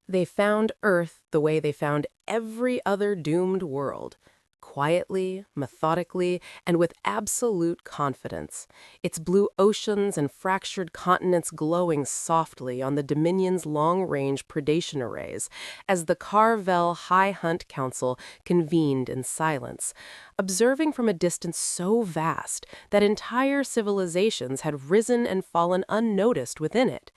They found Earth the way they found every other doomed world. Quietly, methodically, and with absolute confidence. Its blue oceans and fractured continents glowing softly on the Dominion's long-range predation arrays as the Carvel High Hunt Council convened in silence, observing from a distance so vast that entire civilizations had risen and fallen unnoticed within it.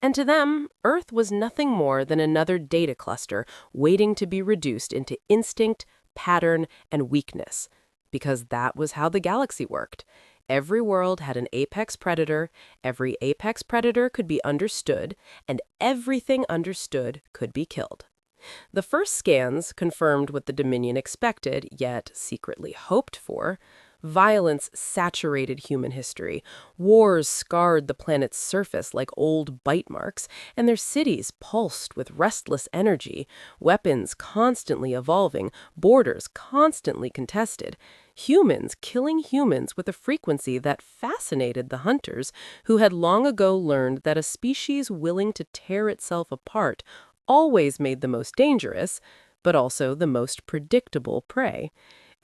And to them, Earth was nothing more than another data cluster waiting to be reduced into instinct, pattern, and weakness. Because that was how the galaxy worked. Every world had an apex predator, every apex predator could be understood, and everything understood could be killed. The first scans confirmed what the Dominion expected, yet secretly hoped for. Violence saturated human history. Wars scarred the planet's surface like old bite marks, and their cities pulsed with restless energy, weapons constantly evolving, borders constantly contested. Humans killing humans with a frequency that fascinated the hunters, who had long ago learned that a species willing to tear itself apart always made the most dangerous, but also the most predictable prey.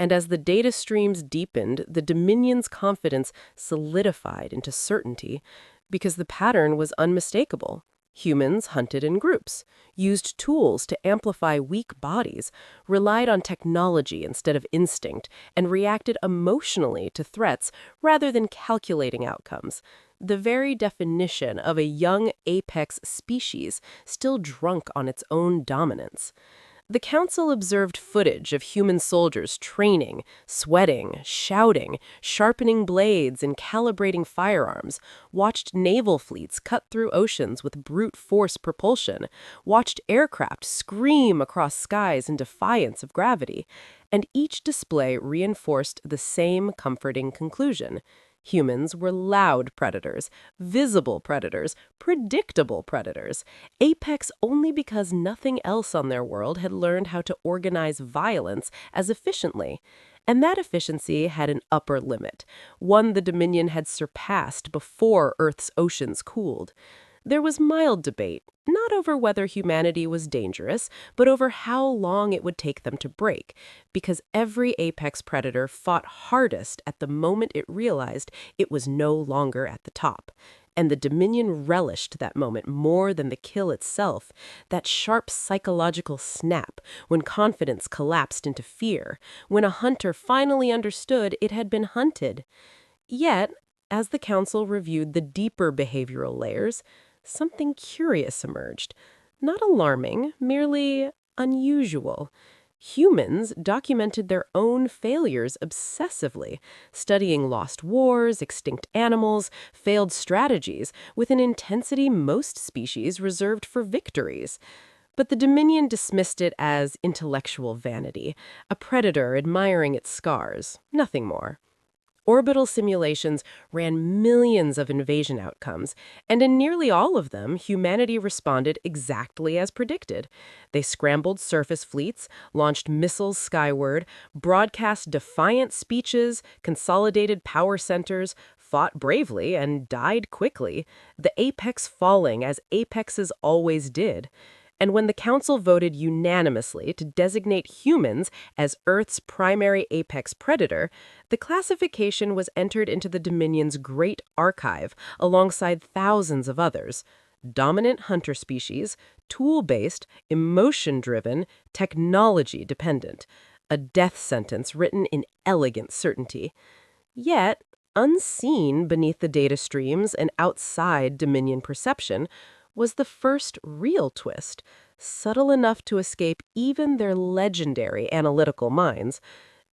And as the data streams deepened, the Dominion's confidence solidified into certainty because the pattern was unmistakable. Humans hunted in groups, used tools to amplify weak bodies, relied on technology instead of instinct, and reacted emotionally to threats rather than calculating outcomes. The very definition of a young apex species still drunk on its own dominance. The council observed footage of human soldiers training, sweating, shouting, sharpening blades, and calibrating firearms, watched naval fleets cut through oceans with brute force propulsion, watched aircraft scream across skies in defiance of gravity, and each display reinforced the same comforting conclusion. Humans were loud predators, visible predators, predictable predators, apex only because nothing else on their world had learned how to organize violence as efficiently. And that efficiency had an upper limit, one the Dominion had surpassed before Earth's oceans cooled. There was mild debate, not over whether humanity was dangerous, but over how long it would take them to break, because every apex predator fought hardest at the moment it realized it was no longer at the top. And the Dominion relished that moment more than the kill itself, that sharp psychological snap when confidence collapsed into fear, when a hunter finally understood it had been hunted. Yet, as the council reviewed the deeper behavioral layers, something curious emerged. Not alarming, merely unusual. Humans documented their own failures obsessively, studying lost wars, extinct animals, failed strategies, with an intensity most species reserved for victories. But the Dominion dismissed it as intellectual vanity, a predator admiring its scars, nothing more. Orbital simulations ran millions of invasion outcomes, and in nearly all of them, humanity responded exactly as predicted. They scrambled surface fleets, launched missiles skyward, broadcast defiant speeches, consolidated power centers, fought bravely, and died quickly, the apex falling as apexes always did. And when the council voted unanimously to designate humans as Earth's primary apex predator, the classification was entered into the Dominion's great archive alongside thousands of others. Dominant hunter species, tool-based, emotion-driven, technology-dependent. A death sentence written in elegant certainty. Yet, unseen beneath the data streams and outside Dominion perception, was the first real twist, subtle enough to escape even their legendary analytical minds.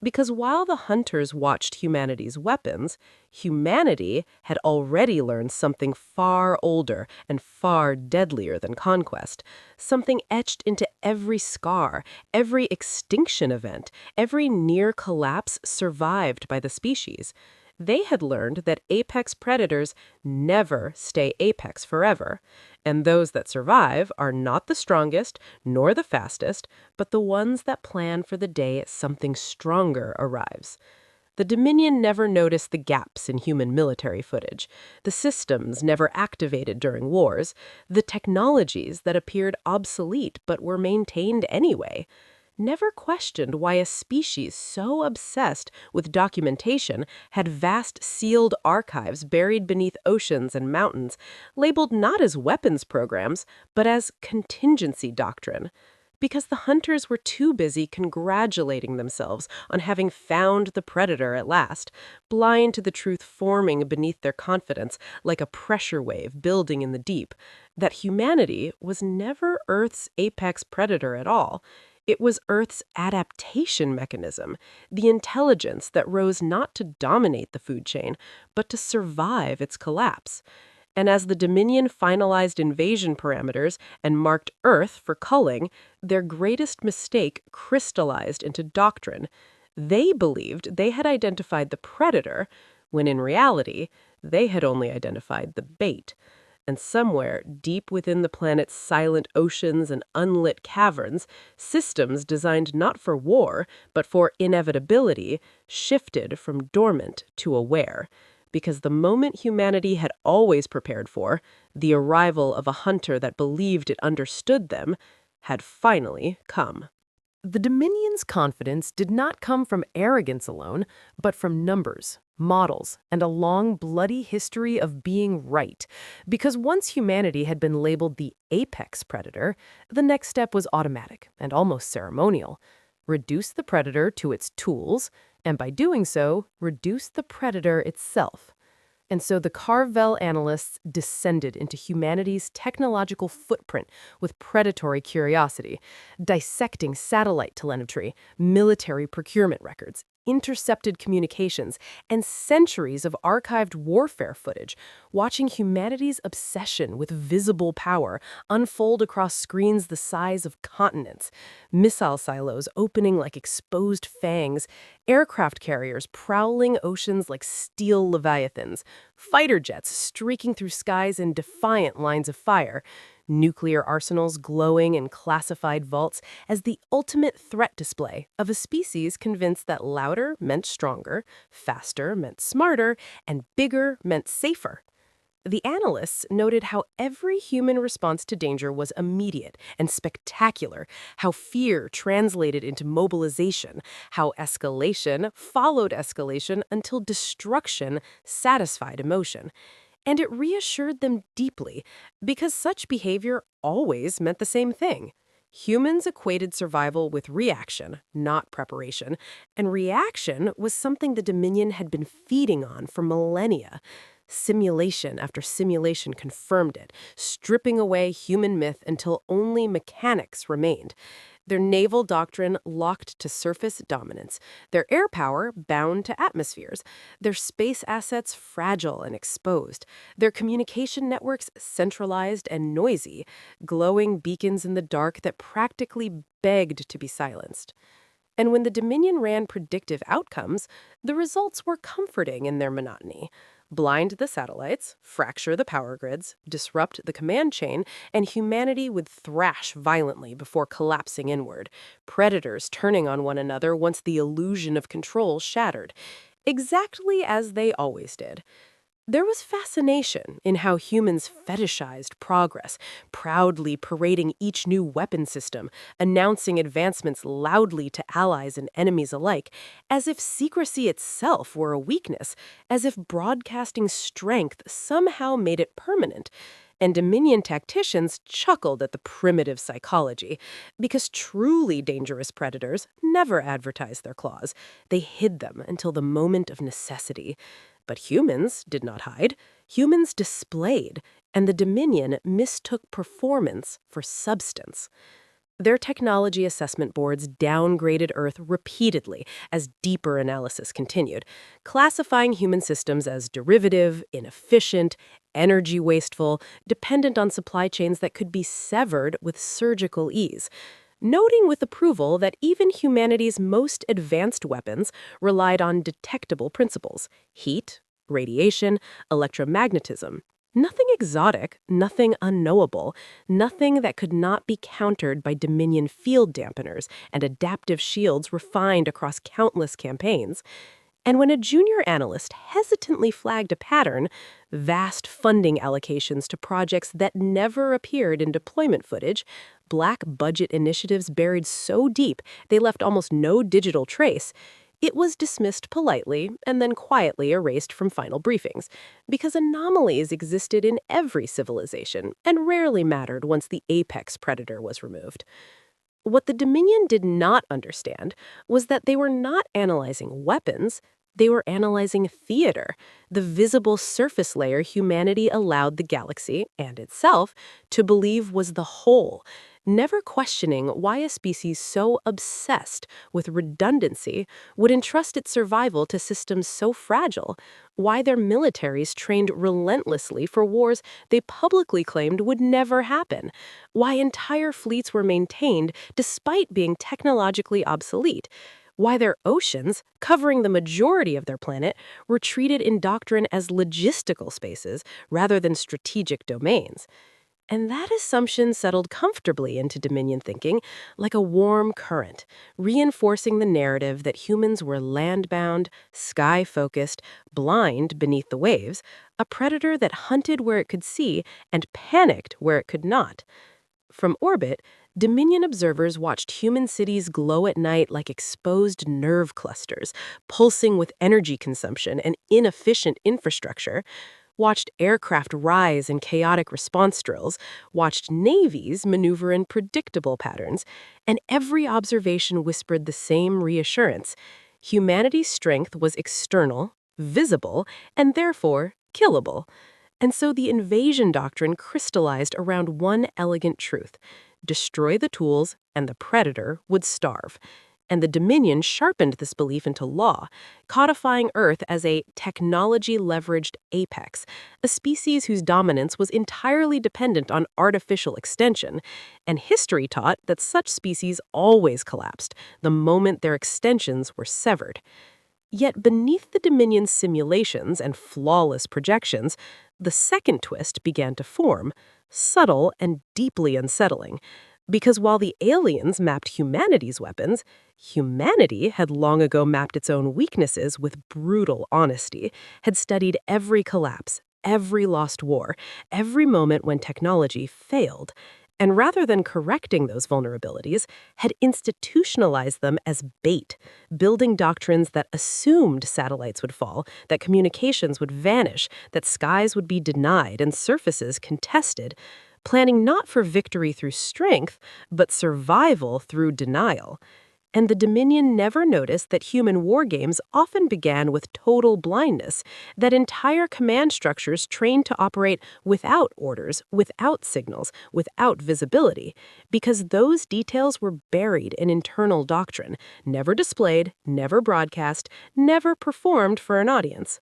Because while the hunters watched humanity's weapons, humanity had already learned something far older and far deadlier than conquest, something etched into every scar, every extinction event, every near collapse survived by the species. They had learned that apex predators never stay apex forever, and those that survive are not the strongest nor the fastest, but the ones that plan for the day something stronger arrives. The Dominion never noticed the gaps in human military footage, the systems never activated during wars, the technologies that appeared obsolete but were maintained anyway. Never questioned why a species so obsessed with documentation had vast sealed archives buried beneath oceans and mountains, labeled not as weapons programs, but as contingency doctrine. Because the hunters were too busy congratulating themselves on having found the predator at last, blind to the truth forming beneath their confidence like a pressure wave building in the deep, that humanity was never Earth's apex predator at all. It was Earth's adaptation mechanism, the intelligence that rose not to dominate the food chain, but to survive its collapse. And as the Dominion finalized invasion parameters and marked Earth for culling, their greatest mistake crystallized into doctrine. They believed they had identified the predator, when in reality, they had only identified the bait. And somewhere, deep within the planet's silent oceans and unlit caverns, systems designed not for war, but for inevitability, shifted from dormant to aware. Because the moment humanity had always prepared for, the arrival of a hunter that believed it understood them, had finally come. The Dominion's confidence did not come from arrogance alone, but from numbers, models, and a long, bloody history of being right. Because once humanity had been labeled the apex predator, the next step was automatic and almost ceremonial. Reduce the predator to its tools, and by doing so, reduce the predator itself. And so the Carvel analysts descended into humanity's technological footprint with predatory curiosity, dissecting satellite telemetry, military procurement records, intercepted communications, and centuries of archived warfare footage, watching humanity's obsession with visible power unfold across screens the size of continents, missile silos opening like exposed fangs, aircraft carriers prowling oceans like steel leviathans, fighter jets streaking through skies in defiant lines of fire, nuclear arsenals glowing in classified vaults as the ultimate threat display of a species convinced that louder meant stronger, faster meant smarter, and bigger meant safer. The analysts noted how every human response to danger was immediate and spectacular, how fear translated into mobilization, how escalation followed escalation until destruction satisfied emotion. And it reassured them deeply, because such behavior always meant the same thing. Humans equated survival with reaction, not preparation, and reaction was something the Dominion had been feeding on for millennia. Simulation after simulation confirmed it, stripping away human myth until only mechanics remained. Their naval doctrine locked to surface dominance, their air power bound to atmospheres, their space assets fragile and exposed, their communication networks centralized and noisy, glowing beacons in the dark that practically begged to be silenced. And when the Dominion ran predictive outcomes, the results were comforting in their monotony. Blind the satellites, fracture the power grids, disrupt the command chain, and humanity would thrash violently before collapsing inward, predators turning on one another once the illusion of control shattered, exactly as they always did. There was fascination in how humans fetishized progress, proudly parading each new weapon system, announcing advancements loudly to allies and enemies alike, as if secrecy itself were a weakness, as if broadcasting strength somehow made it permanent. And Dominion tacticians chuckled at the primitive psychology, because truly dangerous predators never advertised their claws. They hid them until the moment of necessity. But humans did not hide. Humans displayed, and the Dominion mistook performance for substance. Their technology assessment boards downgraded Earth repeatedly as deeper analysis continued, classifying human systems as derivative, inefficient, energy wasteful, dependent on supply chains that could be severed with surgical ease. Noting with approval that even humanity's most advanced weapons relied on detectable principles: heat, radiation, electromagnetism. Nothing exotic, nothing unknowable, nothing that could not be countered by Dominion field dampeners and adaptive shields refined across countless campaigns. And when a junior analyst hesitantly flagged a pattern, vast funding allocations to projects that never appeared in deployment footage, black budget initiatives buried so deep they left almost no digital trace, it was dismissed politely and then quietly erased from final briefings, because anomalies existed in every civilization and rarely mattered once the apex predator was removed. What the Dominion did not understand was that they were not analyzing weapons, they were analyzing theater, the visible surface layer humanity allowed the galaxy, and itself, to believe was the whole, never questioning why a species so obsessed with redundancy would entrust its survival to systems so fragile, why their militaries trained relentlessly for wars they publicly claimed would never happen, why entire fleets were maintained despite being technologically obsolete, why their oceans, covering the majority of their planet, were treated in doctrine as logistical spaces rather than strategic domains. And that assumption settled comfortably into Dominion thinking like a warm current, reinforcing the narrative that humans were land-bound, sky-focused, blind beneath the waves, a predator that hunted where it could see and panicked where it could not. From orbit, Dominion observers watched human cities glow at night like exposed nerve clusters, pulsing with energy consumption and inefficient infrastructure, watched aircraft rise in chaotic response drills, watched navies maneuver in predictable patterns, and every observation whispered the same reassurance. Humanity's strength was external, visible, and therefore killable. And so the invasion doctrine crystallized around one elegant truth: destroy the tools, and the predator would starve. And the Dominion sharpened this belief into law, codifying Earth as a technology-leveraged apex, a species whose dominance was entirely dependent on artificial extension, and history taught that such species always collapsed the moment their extensions were severed. Yet beneath the Dominion's simulations and flawless projections, the second twist began to form, subtle and deeply unsettling. Because while the aliens mapped humanity's weapons, humanity had long ago mapped its own weaknesses with brutal honesty, had studied every collapse, every lost war, every moment when technology failed, and rather than correcting those vulnerabilities, had institutionalized them as bait, building doctrines that assumed satellites would fall, that communications would vanish, that skies would be denied and surfaces contested, planning not for victory through strength, but survival through denial. And the Dominion never noticed that human war games often began with total blindness, that entire command structures trained to operate without orders, without signals, without visibility, because those details were buried in internal doctrine, never displayed, never broadcast, never performed for an audience.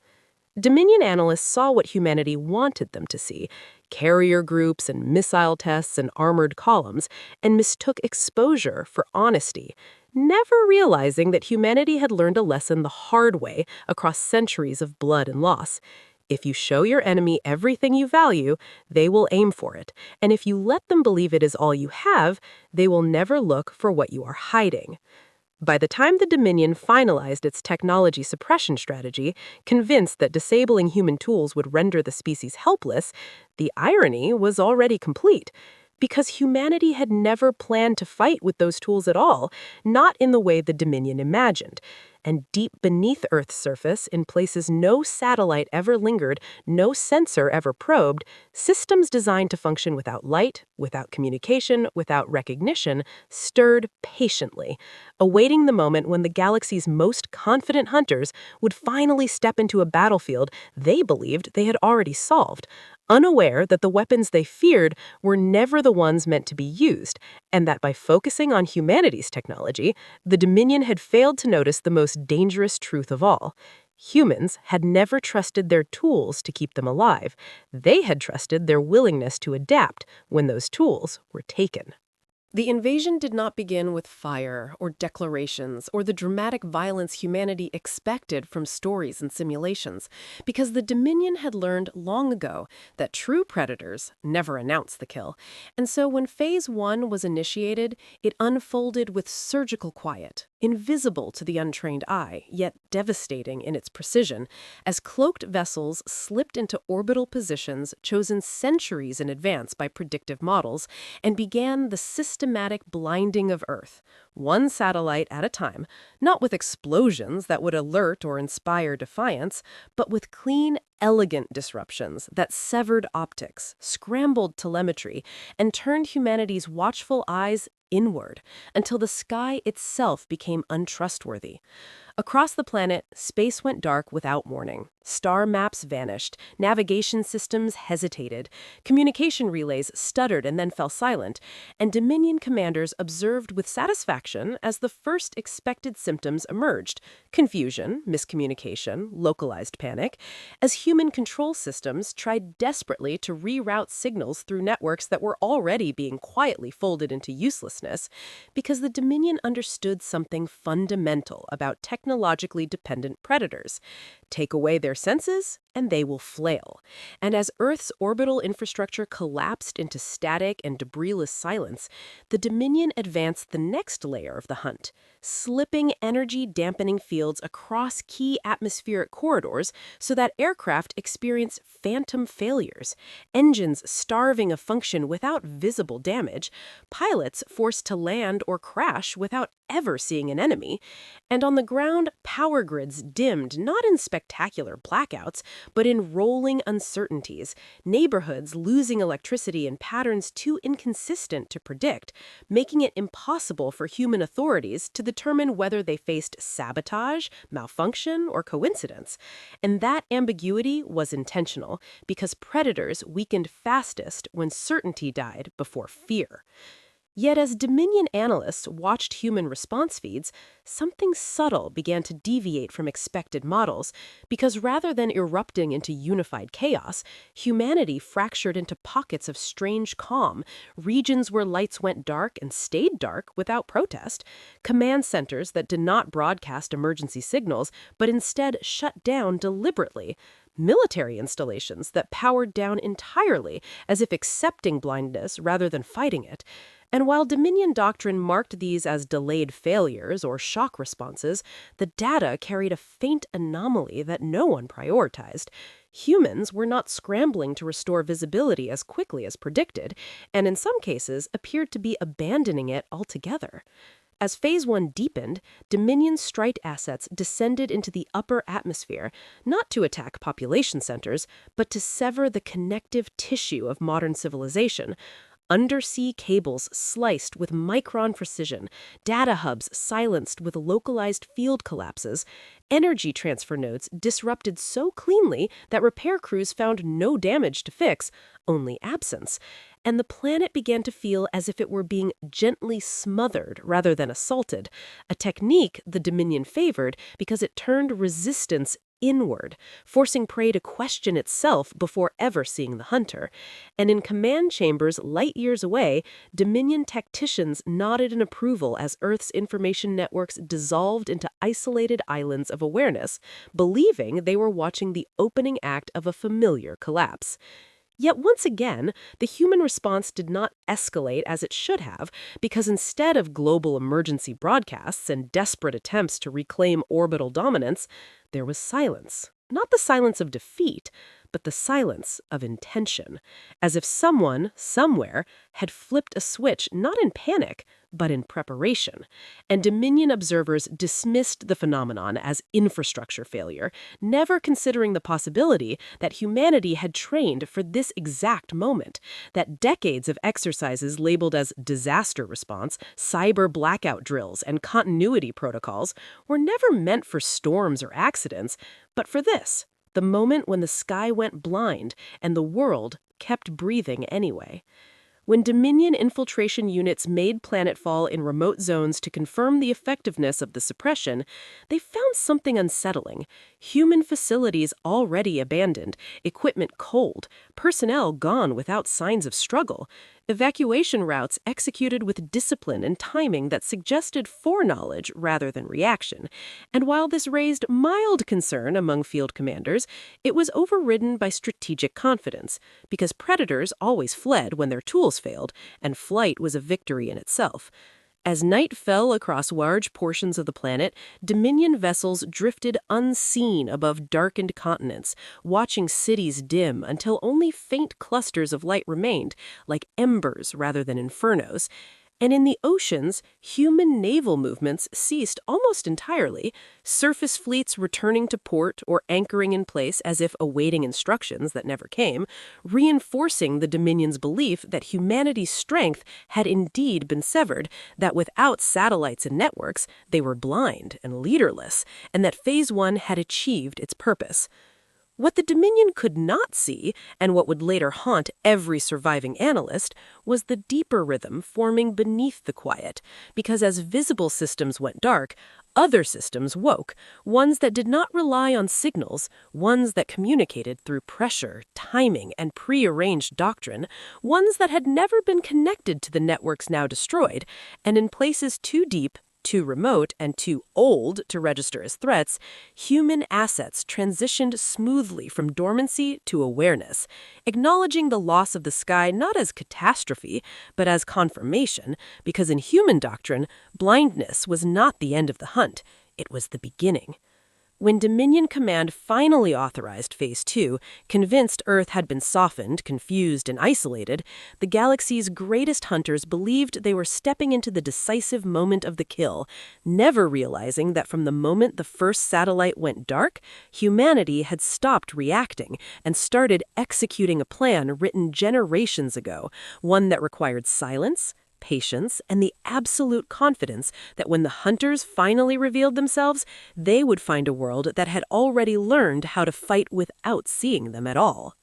Dominion analysts saw what humanity wanted them to see: carrier groups and missile tests and armored columns, and mistook exposure for honesty, never realizing that humanity had learned a lesson the hard way across centuries of blood and loss. If you show your enemy everything you value, they will aim for it, and if you let them believe it is all you have, they will never look for what you are hiding. By the time the Dominion finalized its technology suppression strategy, convinced that disabling human tools would render the species helpless, the irony was already complete. Because humanity had never planned to fight with those tools at all, not in the way the Dominion imagined. And deep beneath Earth's surface, in places no satellite ever lingered, no sensor ever probed, systems designed to function without light, without communication, without recognition, stirred patiently, awaiting the moment when the galaxy's most confident hunters would finally step into a battlefield they believed they had already solved, unaware that the weapons they feared were never the ones meant to be used, and that by focusing on humanity's technology, the Dominion had failed to notice the most dangerous truth of all. Humans had never trusted their tools to keep them alive. They had trusted their willingness to adapt when those tools were taken. The invasion did not begin with fire or declarations or the dramatic violence humanity expected from stories and simulations, because the Dominion had learned long ago that true predators never announce the kill. And so when Phase 1 was initiated, it unfolded with surgical quiet, invisible to the untrained eye, yet devastating in its precision, as cloaked vessels slipped into orbital positions chosen centuries in advance by predictive models and began the systematic blinding of Earth, one satellite at a time, not with explosions that would alert or inspire defiance, but with clean, elegant disruptions that severed optics, scrambled telemetry, and turned humanity's watchful eyes inward until the sky itself became untrustworthy. Across the planet, space went dark without warning. Star maps vanished, navigation systems hesitated, communication relays stuttered and then fell silent, and Dominion commanders observed with satisfaction as the first expected symptoms emerged: confusion, miscommunication, localized panic, as human control systems tried desperately to reroute signals through networks that were already being quietly folded into uselessness, because the Dominion understood something fundamental about technologically dependent predators. Take away their senses, and they will flail. And as Earth's orbital infrastructure collapsed into static and debris-less silence, the Dominion advanced the next layer of the hunt, slipping energy-dampening fields across key atmospheric corridors so that aircraft experience phantom failures, engines starving of function without visible damage, pilots forced to land or crash without ever seeing an enemy, and on the ground, power grids dimmed not in spectacular blackouts, but in rolling uncertainties, neighborhoods losing electricity in patterns too inconsistent to predict, making it impossible for human authorities to determine whether they faced sabotage, malfunction, or coincidence. And that ambiguity was intentional, because predators weakened fastest when certainty died before fear. Yet as Dominion analysts watched human response feeds, something subtle began to deviate from expected models, because rather than erupting into unified chaos, humanity fractured into pockets of strange calm, regions where lights went dark and stayed dark without protest, command centers that did not broadcast emergency signals, but instead shut down deliberately, military installations that powered down entirely as if accepting blindness rather than fighting it. And while Dominion doctrine marked these as delayed failures or shock responses, the data carried a faint anomaly that no one prioritized. Humans were not scrambling to restore visibility as quickly as predicted, and in some cases appeared to be abandoning it altogether. As Phase 1 deepened, Dominion strike assets descended into the upper atmosphere, not to attack population centers, but to sever the connective tissue of modern civilization. Undersea cables sliced with micron precision, data hubs silenced with localized field collapses, energy transfer nodes disrupted so cleanly that repair crews found no damage to fix, only absence, and the planet began to feel as if it were being gently smothered rather than assaulted, a technique the Dominion favored because it turned resistance inward, forcing prey to question itself before ever seeing the hunter. And in command chambers light years away, Dominion tacticians nodded in approval as Earth's information networks dissolved into isolated islands of awareness, believing they were watching the opening act of a familiar collapse. Yet once again, the human response did not escalate as it should have, because instead of global emergency broadcasts and desperate attempts to reclaim orbital dominance, there was silence. Not the silence of defeat, but the silence of intention, as if someone, somewhere, had flipped a switch not in panic, but in preparation. And Dominion observers dismissed the phenomenon as infrastructure failure, never considering the possibility that humanity had trained for this exact moment, that decades of exercises labeled as disaster response, cyber blackout drills, and continuity protocols were never meant for storms or accidents, but for this, the moment when the sky went blind and the world kept breathing anyway. When Dominion infiltration units made planetfall in remote zones to confirm the effectiveness of the suppression, they found something unsettling. Human facilities already abandoned, equipment cold, personnel gone without signs of struggle. evacuation routes executed with discipline and timing that suggested foreknowledge rather than reaction. And while this raised mild concern among field commanders, it was overridden by strategic confidence, because predators always fled when their tools failed, and flight was a victory in itself. As night fell across large portions of the planet, Dominion vessels drifted unseen above darkened continents, watching cities dim until only faint clusters of light remained, like embers rather than infernos. And in the oceans, human naval movements ceased almost entirely, surface fleets returning to port or anchoring in place as if awaiting instructions that never came, reinforcing the Dominion's belief that humanity's strength had indeed been severed, that without satellites and networks, they were blind and leaderless, and that Phase 1 had achieved its purpose. What the Dominion could not see, and what would later haunt every surviving analyst, was the deeper rhythm forming beneath the quiet, because as visible systems went dark, other systems woke, ones that did not rely on signals, ones that communicated through pressure, timing, and prearranged doctrine, ones that had never been connected to the networks now destroyed, and in places too deep, too remote, and too old to register as threats, human assets transitioned smoothly from dormancy to awareness, acknowledging the loss of the sky not as catastrophe, but as confirmation, because in human doctrine, blindness was not the end of the hunt, it was the beginning. When Dominion Command finally authorized Phase 2, convinced Earth had been softened, confused, and isolated, the galaxy's greatest hunters believed they were stepping into the decisive moment of the kill, never realizing that from the moment the first satellite went dark, humanity had stopped reacting and started executing a plan written generations ago, one that required silence, patience, and the absolute confidence that when the hunters finally revealed themselves, they would find a world that had already learned how to fight without seeing them at all.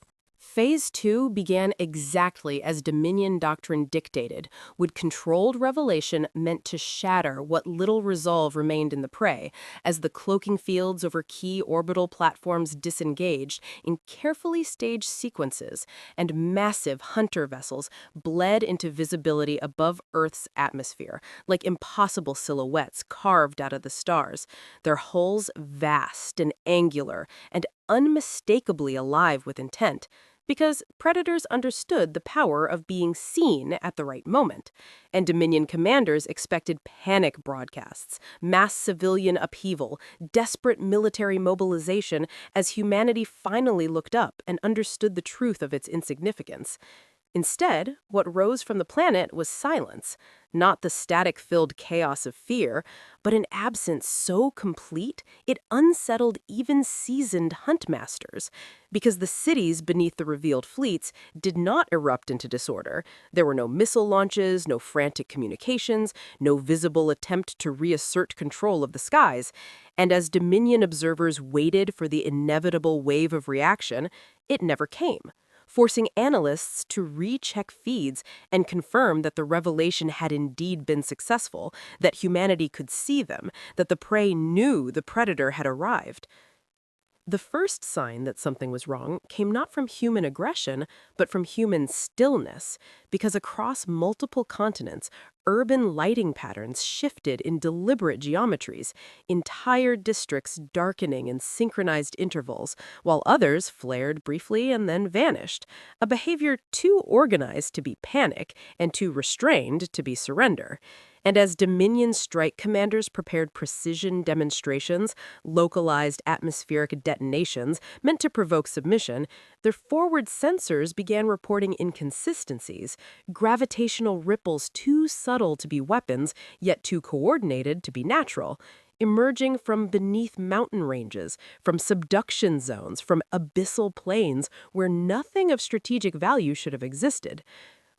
Phase 2 began exactly as Dominion doctrine dictated, with controlled revelation meant to shatter what little resolve remained in the prey, as the cloaking fields over key orbital platforms disengaged in carefully staged sequences, and massive hunter vessels bled into visibility above Earth's atmosphere, like impossible silhouettes carved out of the stars, their hulls vast and angular and unmistakably alive with intent, because predators understood the power of being seen at the right moment, and Dominion commanders expected panic broadcasts, mass civilian upheaval, desperate military mobilization as humanity finally looked up and understood the truth of its insignificance. Instead, what rose from the planet was silence, not the static-filled chaos of fear, but an absence so complete it unsettled even seasoned huntmasters, because the cities beneath the revealed fleets did not erupt into disorder. There were no missile launches, no frantic communications, no visible attempt to reassert control of the skies, and as Dominion observers waited for the inevitable wave of reaction, it never came, forcing analysts to recheck feeds and confirm that the revelation had indeed been successful, that humanity could see them, that the prey knew the predator had arrived. The first sign that something was wrong came not from human aggression, but from human stillness, because across multiple continents, urban lighting patterns shifted in deliberate geometries, entire districts darkening in synchronized intervals, while others flared briefly and then vanished, a behavior too organized to be panic and too restrained to be surrender. And as Dominion strike commanders prepared precision demonstrations, localized atmospheric detonations meant to provoke submission, their forward sensors began reporting inconsistencies, gravitational ripples too subtle to be weapons, yet too coordinated to be natural, emerging from beneath mountain ranges, from subduction zones, from abyssal plains where nothing of strategic value should have existed.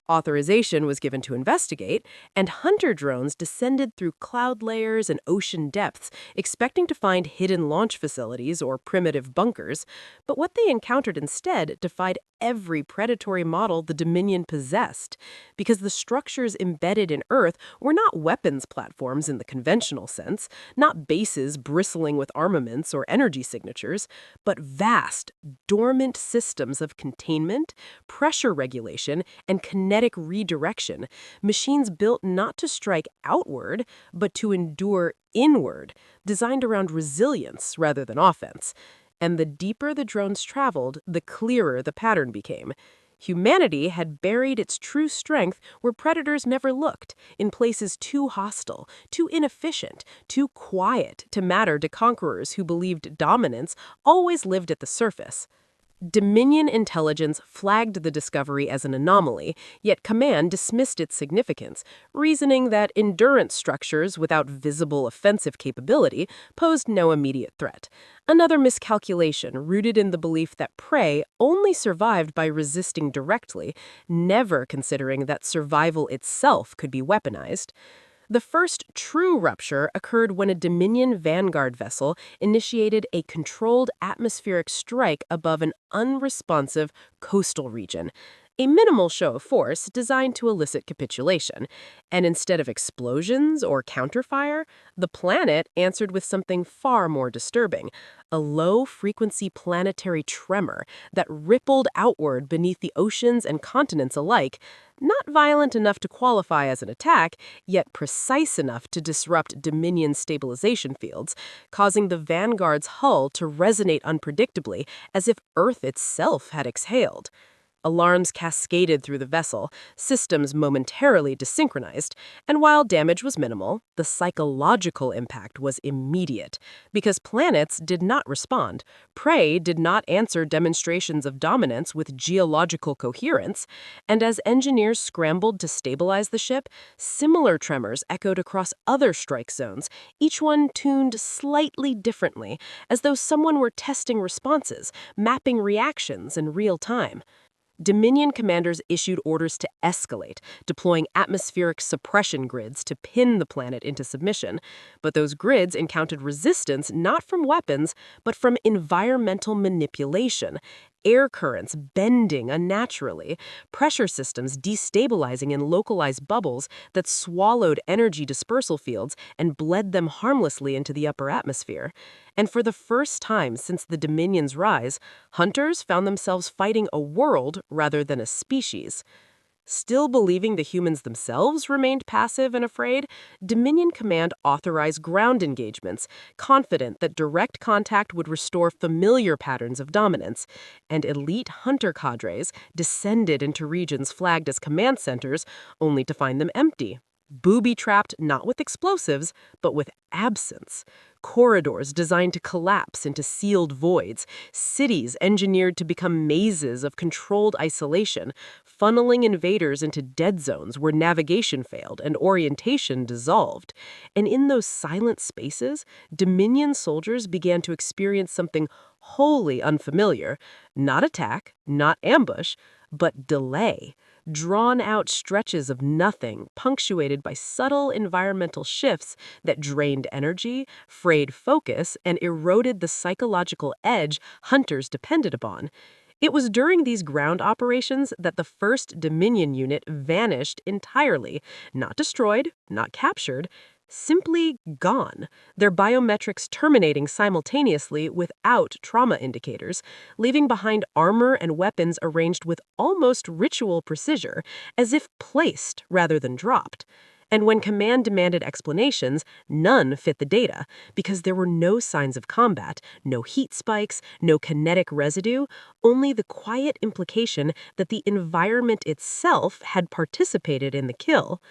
Authorization was given to investigate, and hunter drones descended through cloud layers and ocean depths, expecting to find hidden launch facilities or primitive bunkers. But what they encountered instead defied every predatory model the Dominion possessed, because the structures embedded in Earth were not weapons platforms in the conventional sense, not bases bristling with armaments or energy signatures, but vast, dormant systems of containment, pressure regulation, and kinetic redirection, machines built not to strike outward, but to endure inward, designed around resilience rather than offense. And the deeper the drones traveled, the clearer the pattern became. Humanity had buried its true strength where predators never looked, in places too hostile, too inefficient, too quiet to matter to conquerors who believed dominance always lived at the surface. Dominion intelligence flagged the discovery as an anomaly, yet Command dismissed its significance, reasoning that endurance structures without visible offensive capability posed no immediate threat. Another miscalculation rooted in the belief that prey only survived by resisting directly, never considering that survival itself could be weaponized. The first true rupture occurred when a Dominion Vanguard vessel initiated a controlled atmospheric strike above an unresponsive coastal region, a minimal show of force designed to elicit capitulation. And instead of explosions or counterfire, the planet answered with something far more disturbing, a low-frequency planetary tremor that rippled outward beneath the oceans and continents alike, not violent enough to qualify as an attack, yet precise enough to disrupt Dominion's stabilization fields, causing the Vanguard's hull to resonate unpredictably as if Earth itself had exhaled. Alarms cascaded through the vessel, systems momentarily desynchronized, and while damage was minimal, the psychological impact was immediate. Because planets did not respond, prey did not answer demonstrations of dominance with geological coherence, and as engineers scrambled to stabilize the ship, similar tremors echoed across other strike zones, each one tuned slightly differently, as though someone were testing responses, mapping reactions in real time. Dominion commanders issued orders to escalate, deploying atmospheric suppression grids to pin the planet into submission. But those grids encountered resistance not from weapons, but from environmental manipulation. Air currents bending unnaturally, pressure systems destabilizing in localized bubbles that swallowed energy dispersal fields and bled them harmlessly into the upper atmosphere. And for the first time since the Dominion's rise, hunters found themselves fighting a world rather than a species. Still believing the humans themselves remained passive and afraid, Dominion Command authorized ground engagements, confident that direct contact would restore familiar patterns of dominance, and elite hunter cadres descended into regions flagged as command centers, only to find them empty. Booby-trapped not with explosives, but with absence. Corridors designed to collapse into sealed voids, cities engineered to become mazes of controlled isolation, funneling invaders into dead zones where navigation failed and orientation dissolved. And in those silent spaces, Dominion soldiers began to experience something wholly unfamiliar. Not attack, not ambush, but delay. Drawn-out stretches of nothing, punctuated by subtle environmental shifts that drained energy, frayed focus, and eroded the psychological edge hunters depended upon. It was during these ground operations that the first Dominion unit vanished entirely, not destroyed, not captured, simply gone, their biometrics terminating simultaneously without trauma indicators, leaving behind armor and weapons arranged with almost ritual precision, as if placed rather than dropped. And when command demanded explanations, none fit the data, because there were no signs of combat, no heat spikes, no kinetic residue, only the quiet implication that the environment itself had participated in the kill.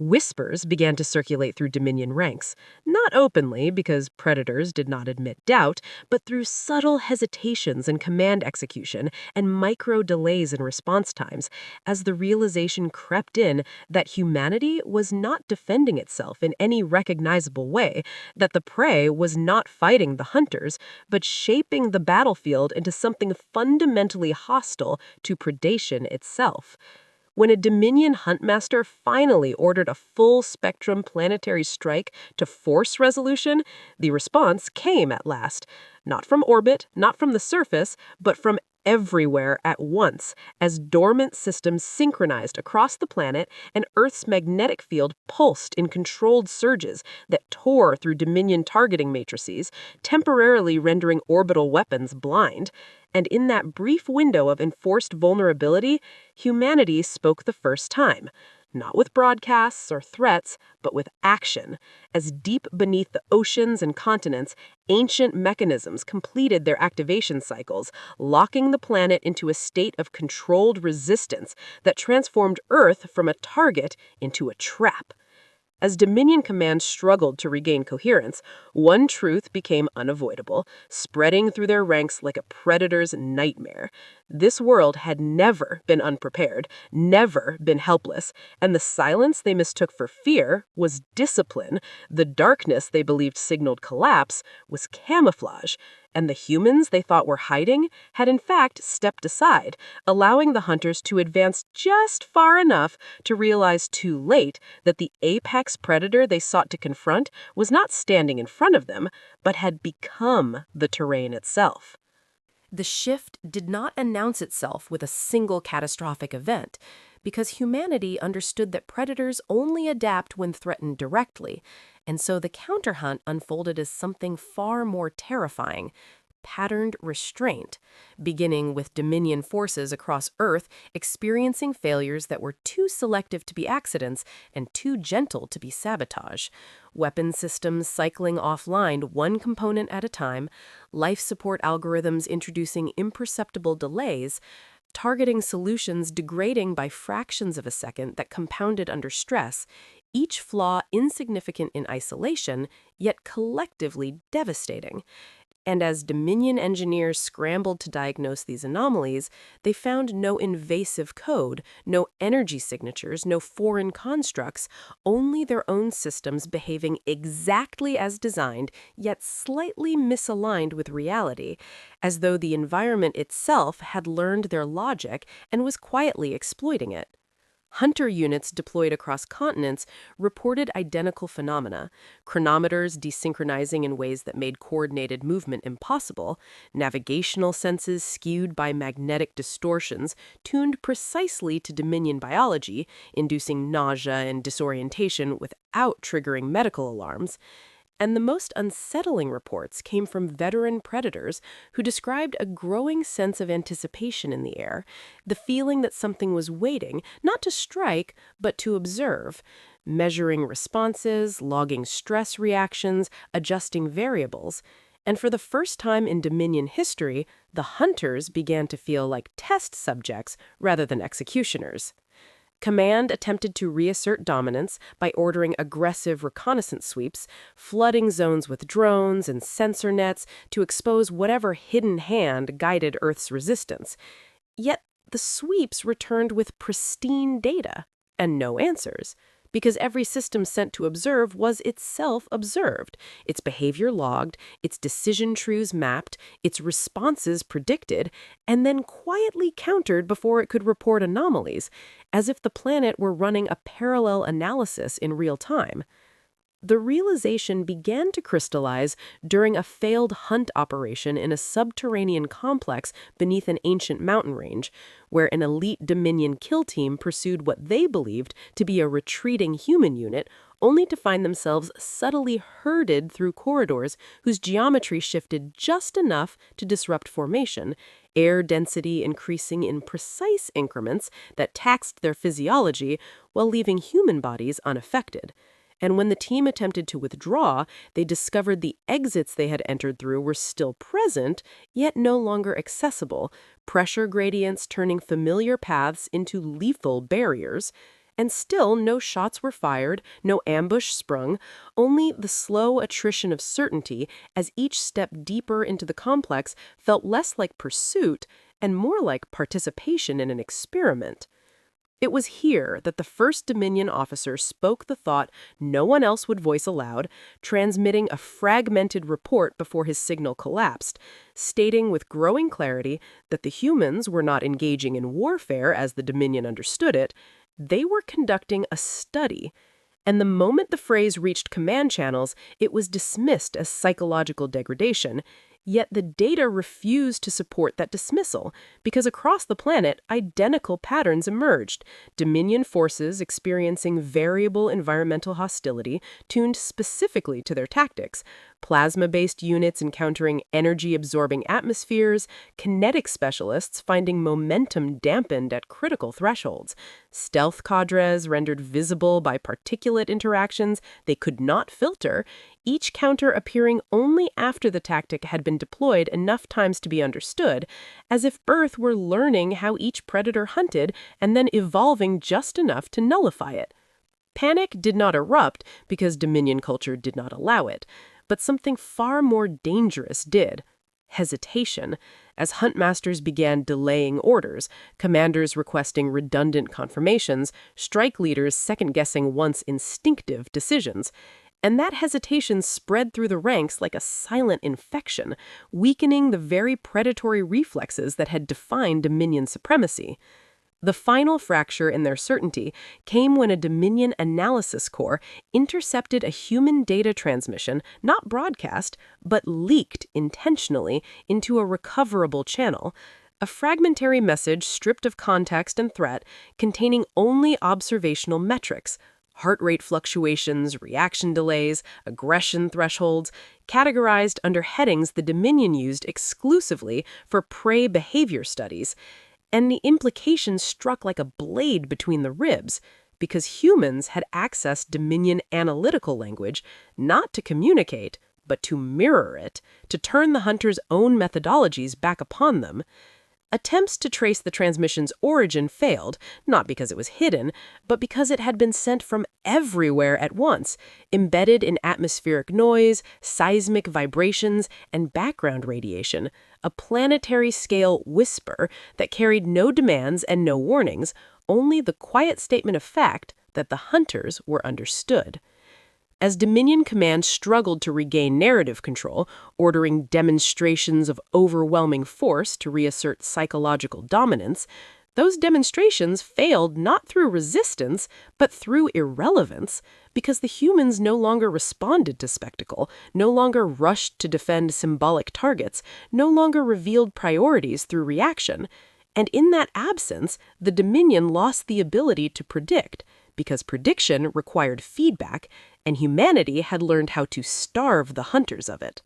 Whispers began to circulate through Dominion ranks, not openly because predators did not admit doubt, but through subtle hesitations in command execution and micro delays in response times, as the realization crept in that humanity was not defending itself in any recognizable way, that the prey was not fighting the hunters, but shaping the battlefield into something fundamentally hostile to predation itself. When a Dominion huntmaster finally ordered a full-spectrum planetary strike to force resolution, the response came at last. Not from orbit, not from the surface, but from everywhere at once as dormant systems synchronized across the planet and Earth's magnetic field pulsed in controlled surges that tore through Dominion targeting matrices, temporarily rendering orbital weapons blind. And in that brief window of enforced vulnerability, humanity spoke the first time. Not with broadcasts or threats, but with action. As deep beneath the oceans and continents, ancient mechanisms completed their activation cycles, locking the planet into a state of controlled resistance that transformed Earth from a target into a trap. As Dominion Command struggled to regain coherence, one truth became unavoidable, spreading through their ranks like a predator's nightmare. This world had never been unprepared, never been helpless, and the silence they mistook for fear was discipline. The darkness they believed signaled collapse was camouflage, and the humans they thought were hiding had in fact stepped aside, allowing the hunters to advance just far enough to realize too late that the apex predator they sought to confront was not standing in front of them, but had become the terrain itself. The shift did not announce itself with a single catastrophic event, because humanity understood that predators only adapt when threatened directly, and so the counterhunt unfolded as something far more terrifying: patterned restraint, beginning with Dominion forces across Earth experiencing failures that were too selective to be accidents and too gentle to be sabotage, weapon systems cycling offline one component at a time, life support algorithms introducing imperceptible delays, targeting solutions degrading by fractions of a second that compounded under stress, each flaw insignificant in isolation, yet collectively devastating. And as Dominion engineers scrambled to diagnose these anomalies, they found no invasive code, no energy signatures, no foreign constructs, only their own systems behaving exactly as designed, yet slightly misaligned with reality, as though the environment itself had learned their logic and was quietly exploiting it. Hunter units deployed across continents reported identical phenomena: chronometers desynchronizing in ways that made coordinated movement impossible, navigational senses skewed by magnetic distortions tuned precisely to Dominion biology, inducing nausea and disorientation without triggering medical alarms. And the most unsettling reports came from veteran predators who described a growing sense of anticipation in the air, the feeling that something was waiting, not to strike, but to observe, measuring responses, logging stress reactions, adjusting variables. And for the first time in Dominion history, the hunters began to feel like test subjects rather than executioners. Command attempted to reassert dominance by ordering aggressive reconnaissance sweeps, flooding zones with drones and sensor nets to expose whatever hidden hand guided Earth's resistance. Yet the sweeps returned with pristine data and no answers, because every system sent to observe was itself observed, its behavior logged, its decision trees mapped, its responses predicted, and then quietly countered before it could report anomalies, as if the planet were running a parallel analysis in real time. The realization began to crystallize during a failed hunt operation in a subterranean complex beneath an ancient mountain range, where an elite Dominion kill team pursued what they believed to be a retreating human unit, only to find themselves subtly herded through corridors whose geometry shifted just enough to disrupt formation, air density increasing in precise increments that taxed their physiology while leaving human bodies unaffected. And when the team attempted to withdraw, they discovered the exits they had entered through were still present, yet no longer accessible, pressure gradients turning familiar paths into lethal barriers. And still no shots were fired, no ambush sprung, only the slow attrition of certainty as each step deeper into the complex felt less like pursuit and more like participation in an experiment. It was here that the first Dominion officer spoke the thought no one else would voice aloud, transmitting a fragmented report before his signal collapsed, stating with growing clarity that the humans were not engaging in warfare as the Dominion understood it. They were conducting a study. And the moment the phrase reached command channels, it was dismissed as psychological degradation. Yet the data refused to support that dismissal, because across the planet, identical patterns emerged. Dominion forces experiencing variable environmental hostility tuned specifically to their tactics. Plasma-based units encountering energy-absorbing atmospheres, kinetic specialists finding momentum dampened at critical thresholds, stealth cadres rendered visible by particulate interactions they could not filter, each counter appearing only after the tactic had been deployed enough times to be understood, as if Earth were learning how each predator hunted and then evolving just enough to nullify it. Panic did not erupt because Dominion culture did not allow it, but something far more dangerous did. Hesitation, as huntmasters began delaying orders, commanders requesting redundant confirmations, strike leaders second-guessing once instinctive decisions. And that hesitation spread through the ranks like a silent infection, weakening the very predatory reflexes that had defined Dominion supremacy. The final fracture in their certainty came when a Dominion analysis corps intercepted a human data transmission, not broadcast, but leaked intentionally into a recoverable channel. A fragmentary message stripped of context and threat, containing only observational metrics, heart rate fluctuations, reaction delays, aggression thresholds, categorized under headings the Dominion used exclusively for prey behavior studies. And the implications struck like a blade between the ribs, because humans had accessed Dominion analytical language not to communicate, but to mirror it, to turn the hunters' own methodologies back upon them. Attempts to trace the transmission's origin failed, not because it was hidden, but because it had been sent from everywhere at once, embedded in atmospheric noise, seismic vibrations, and background radiation, a planetary-scale whisper that carried no demands and no warnings, only the quiet statement of fact that the hunters were understood. As Dominion Command struggled to regain narrative control, ordering demonstrations of overwhelming force to reassert psychological dominance, those demonstrations failed not through resistance, but through irrelevance, because the humans no longer responded to spectacle, no longer rushed to defend symbolic targets, no longer revealed priorities through reaction. And in that absence, the Dominion lost the ability to predict, because prediction required feedback, and humanity had learned how to starve the hunters of it.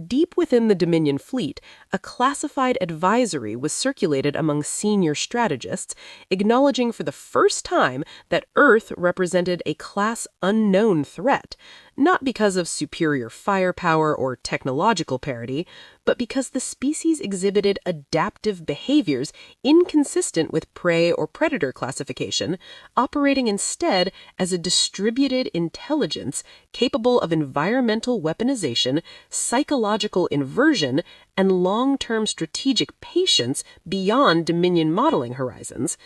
Deep within the Dominion fleet, a classified advisory was circulated among senior strategists, acknowledging for the first time that Earth represented a class unknown threat, not because of superior firepower or technological parity, but because the species exhibited adaptive behaviors inconsistent with prey or predator classification, operating instead as a distributed intelligence capable of environmental weaponization, psychological inversion, and long-term strategic patience beyond Dominion modeling horizons.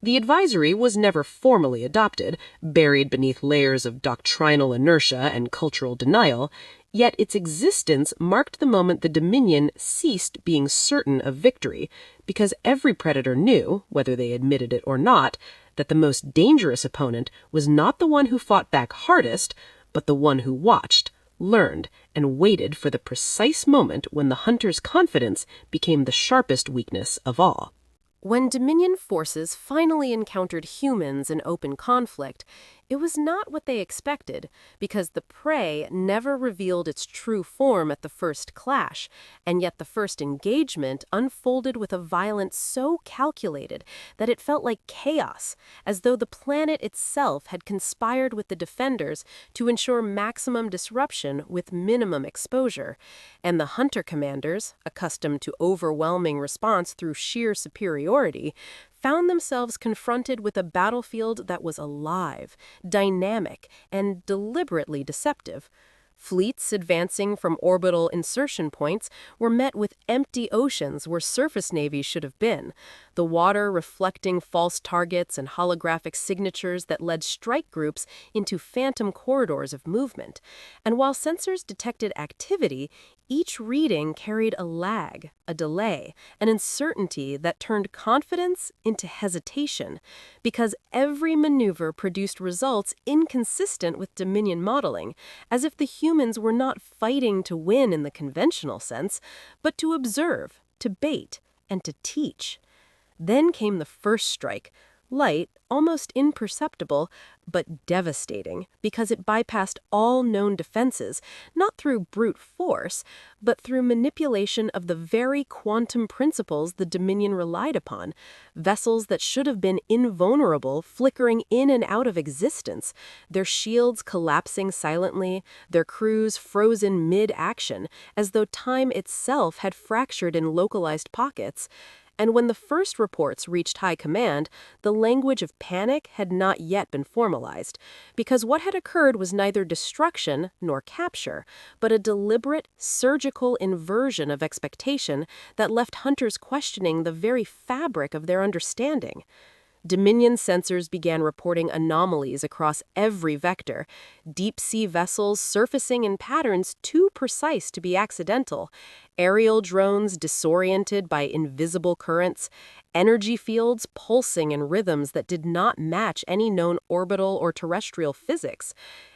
The advisory was never formally adopted, buried beneath layers of doctrinal inertia and cultural denial, yet its existence marked the moment the Dominion ceased being certain of victory, because every predator knew, whether they admitted it or not, that the most dangerous opponent was not the one who fought back hardest, but the one who watched, learned, and waited for the precise moment when the hunter's confidence became the sharpest weakness of all. When Dominion forces finally encountered humans in open conflict, it was not what they expected, because the prey never revealed its true form at the first clash, and yet the first engagement unfolded with a violence so calculated that it felt like chaos, as though the planet itself had conspired with the defenders to ensure maximum disruption with minimum exposure. And the hunter commanders, accustomed to overwhelming response through sheer superiority, found themselves confronted with a battlefield that was alive, dynamic, and deliberately deceptive. Fleets advancing from orbital insertion points were met with empty oceans where surface navies should have been, the water reflecting false targets and holographic signatures that led strike groups into phantom corridors of movement. And while sensors detected activity, each reading carried a lag, a delay, an uncertainty that turned confidence into hesitation, because every maneuver produced results inconsistent with Dominion modeling, as if the human humans were not fighting to win in the conventional sense, but to observe, to bait, and to teach. Then came the first strike, light, almost imperceptible, but devastating because it bypassed all known defenses, not through brute force, but through manipulation of the very quantum principles the Dominion relied upon, vessels that should have been invulnerable flickering in and out of existence, their shields collapsing silently, their crews frozen mid-action, as though time itself had fractured in localized pockets. And when the first reports reached high command, the language of panic had not yet been formalized, because what had occurred was neither destruction nor capture, but a deliberate, surgical inversion of expectation that left hunters questioning the very fabric of their understanding. Dominion sensors began reporting anomalies across every vector, deep-sea vessels surfacing in patterns too precise to be accidental, aerial drones disoriented by invisible currents, energy fields pulsing in rhythms that did not match any known orbital or terrestrial physics.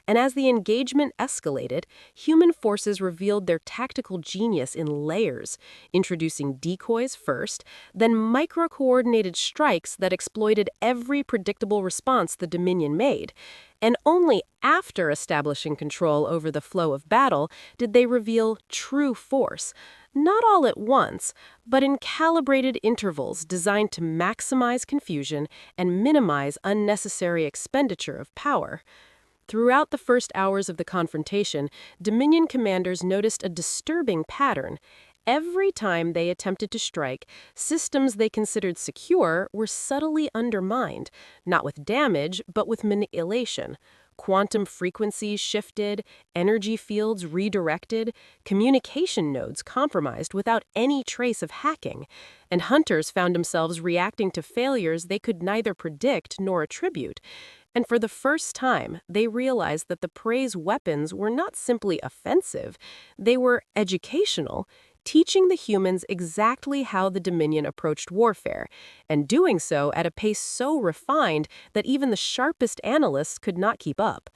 And as the engagement escalated, human forces revealed their tactical genius in layers, introducing decoys first, then micro-coordinated strikes that exploited every predictable response the Dominion made. And only after establishing control over the flow of battle did they reveal true force, not all at once, but in calibrated intervals designed to maximize confusion and minimize unnecessary expenditure of power. Throughout the first hours of the confrontation, Dominion commanders noticed a disturbing pattern. Every time they attempted to strike, systems they considered secure were subtly undermined, not with damage, but with manipulation. Quantum frequencies shifted, energy fields redirected, communication nodes compromised without any trace of hacking, and hunters found themselves reacting to failures they could neither predict nor attribute. And for the first time, they realized that the prey's weapons were not simply offensive, they were educational, teaching the humans exactly how the Dominion approached warfare, and doing so at a pace so refined that even the sharpest analysts could not keep up.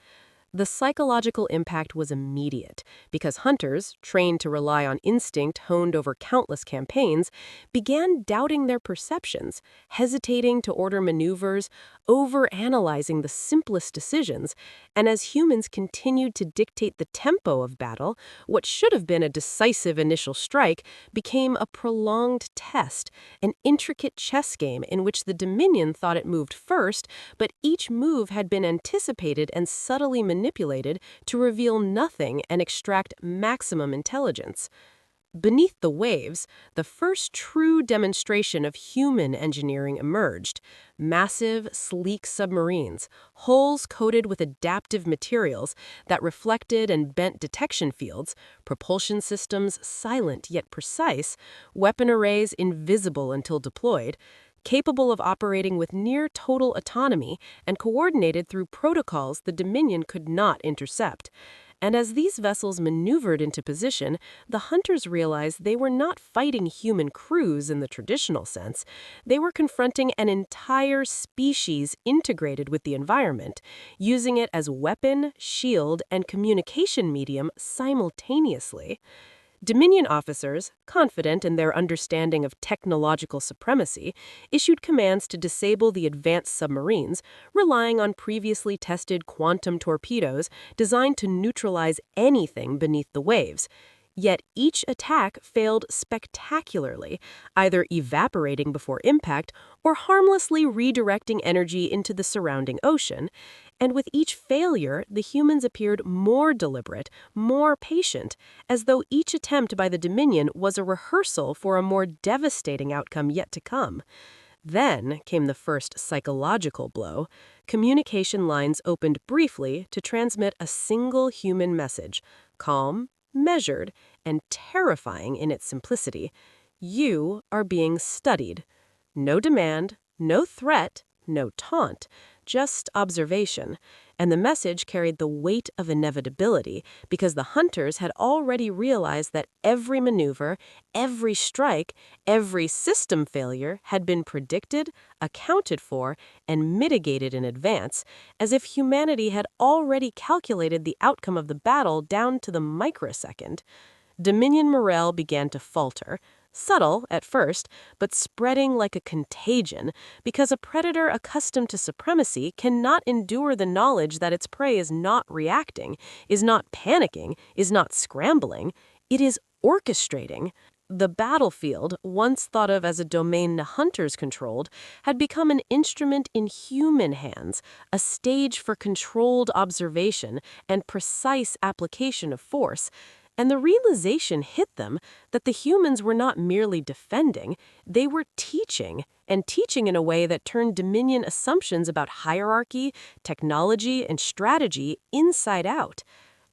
The psychological impact was immediate, because hunters, trained to rely on instinct honed over countless campaigns, began doubting their perceptions, hesitating to order maneuvers, overanalyzing the simplest decisions, and as humans continued to dictate the tempo of battle, what should have been a decisive initial strike became a prolonged test, an intricate chess game in which the Dominion thought it moved first, but each move had been anticipated and subtly manipulated to reveal nothing and extract maximum intelligence. Beneath the waves, the first true demonstration of human engineering emerged. Massive, sleek submarines, hulls coated with adaptive materials that reflected and bent detection fields, propulsion systems silent yet precise, weapon arrays invisible until deployed, capable of operating with near total autonomy and coordinated through protocols the Dominion could not intercept. And as these vessels maneuvered into position, the hunters realized they were not fighting human crews in the traditional sense. They were confronting an entire species integrated with the environment, using it as weapon, shield, and communication medium simultaneously. Dominion officers, confident in their understanding of technological supremacy, issued commands to disable the advanced submarines, relying on previously tested quantum torpedoes designed to neutralize anything beneath the waves. Yet each attack failed spectacularly, either evaporating before impact or harmlessly redirecting energy into the surrounding ocean. And with each failure, the humans appeared more deliberate, more patient, as though each attempt by the Dominion was a rehearsal for a more devastating outcome yet to come. Then came the first psychological blow. Communication lines opened briefly to transmit a single human message, calm, measured, and terrifying in its simplicity. You are being studied. No demand, no threat, no taunt, just observation, and the message carried the weight of inevitability because the hunters had already realized that every maneuver, every strike, every system failure had been predicted, accounted for, and mitigated in advance, as if humanity had already calculated the outcome of the battle down to the microsecond. Dominion morale began to falter, subtle at first, but spreading like a contagion, because a predator accustomed to supremacy cannot endure the knowledge that its prey is not reacting, is not panicking, is not scrambling. It is orchestrating. The battlefield, once thought of as a domain the hunters controlled, had become an instrument in human hands, a stage for controlled observation and precise application of force. And the realization hit them that the humans were not merely defending, they were teaching, and teaching in a way that turned Dominion assumptions about hierarchy, technology, and strategy inside out.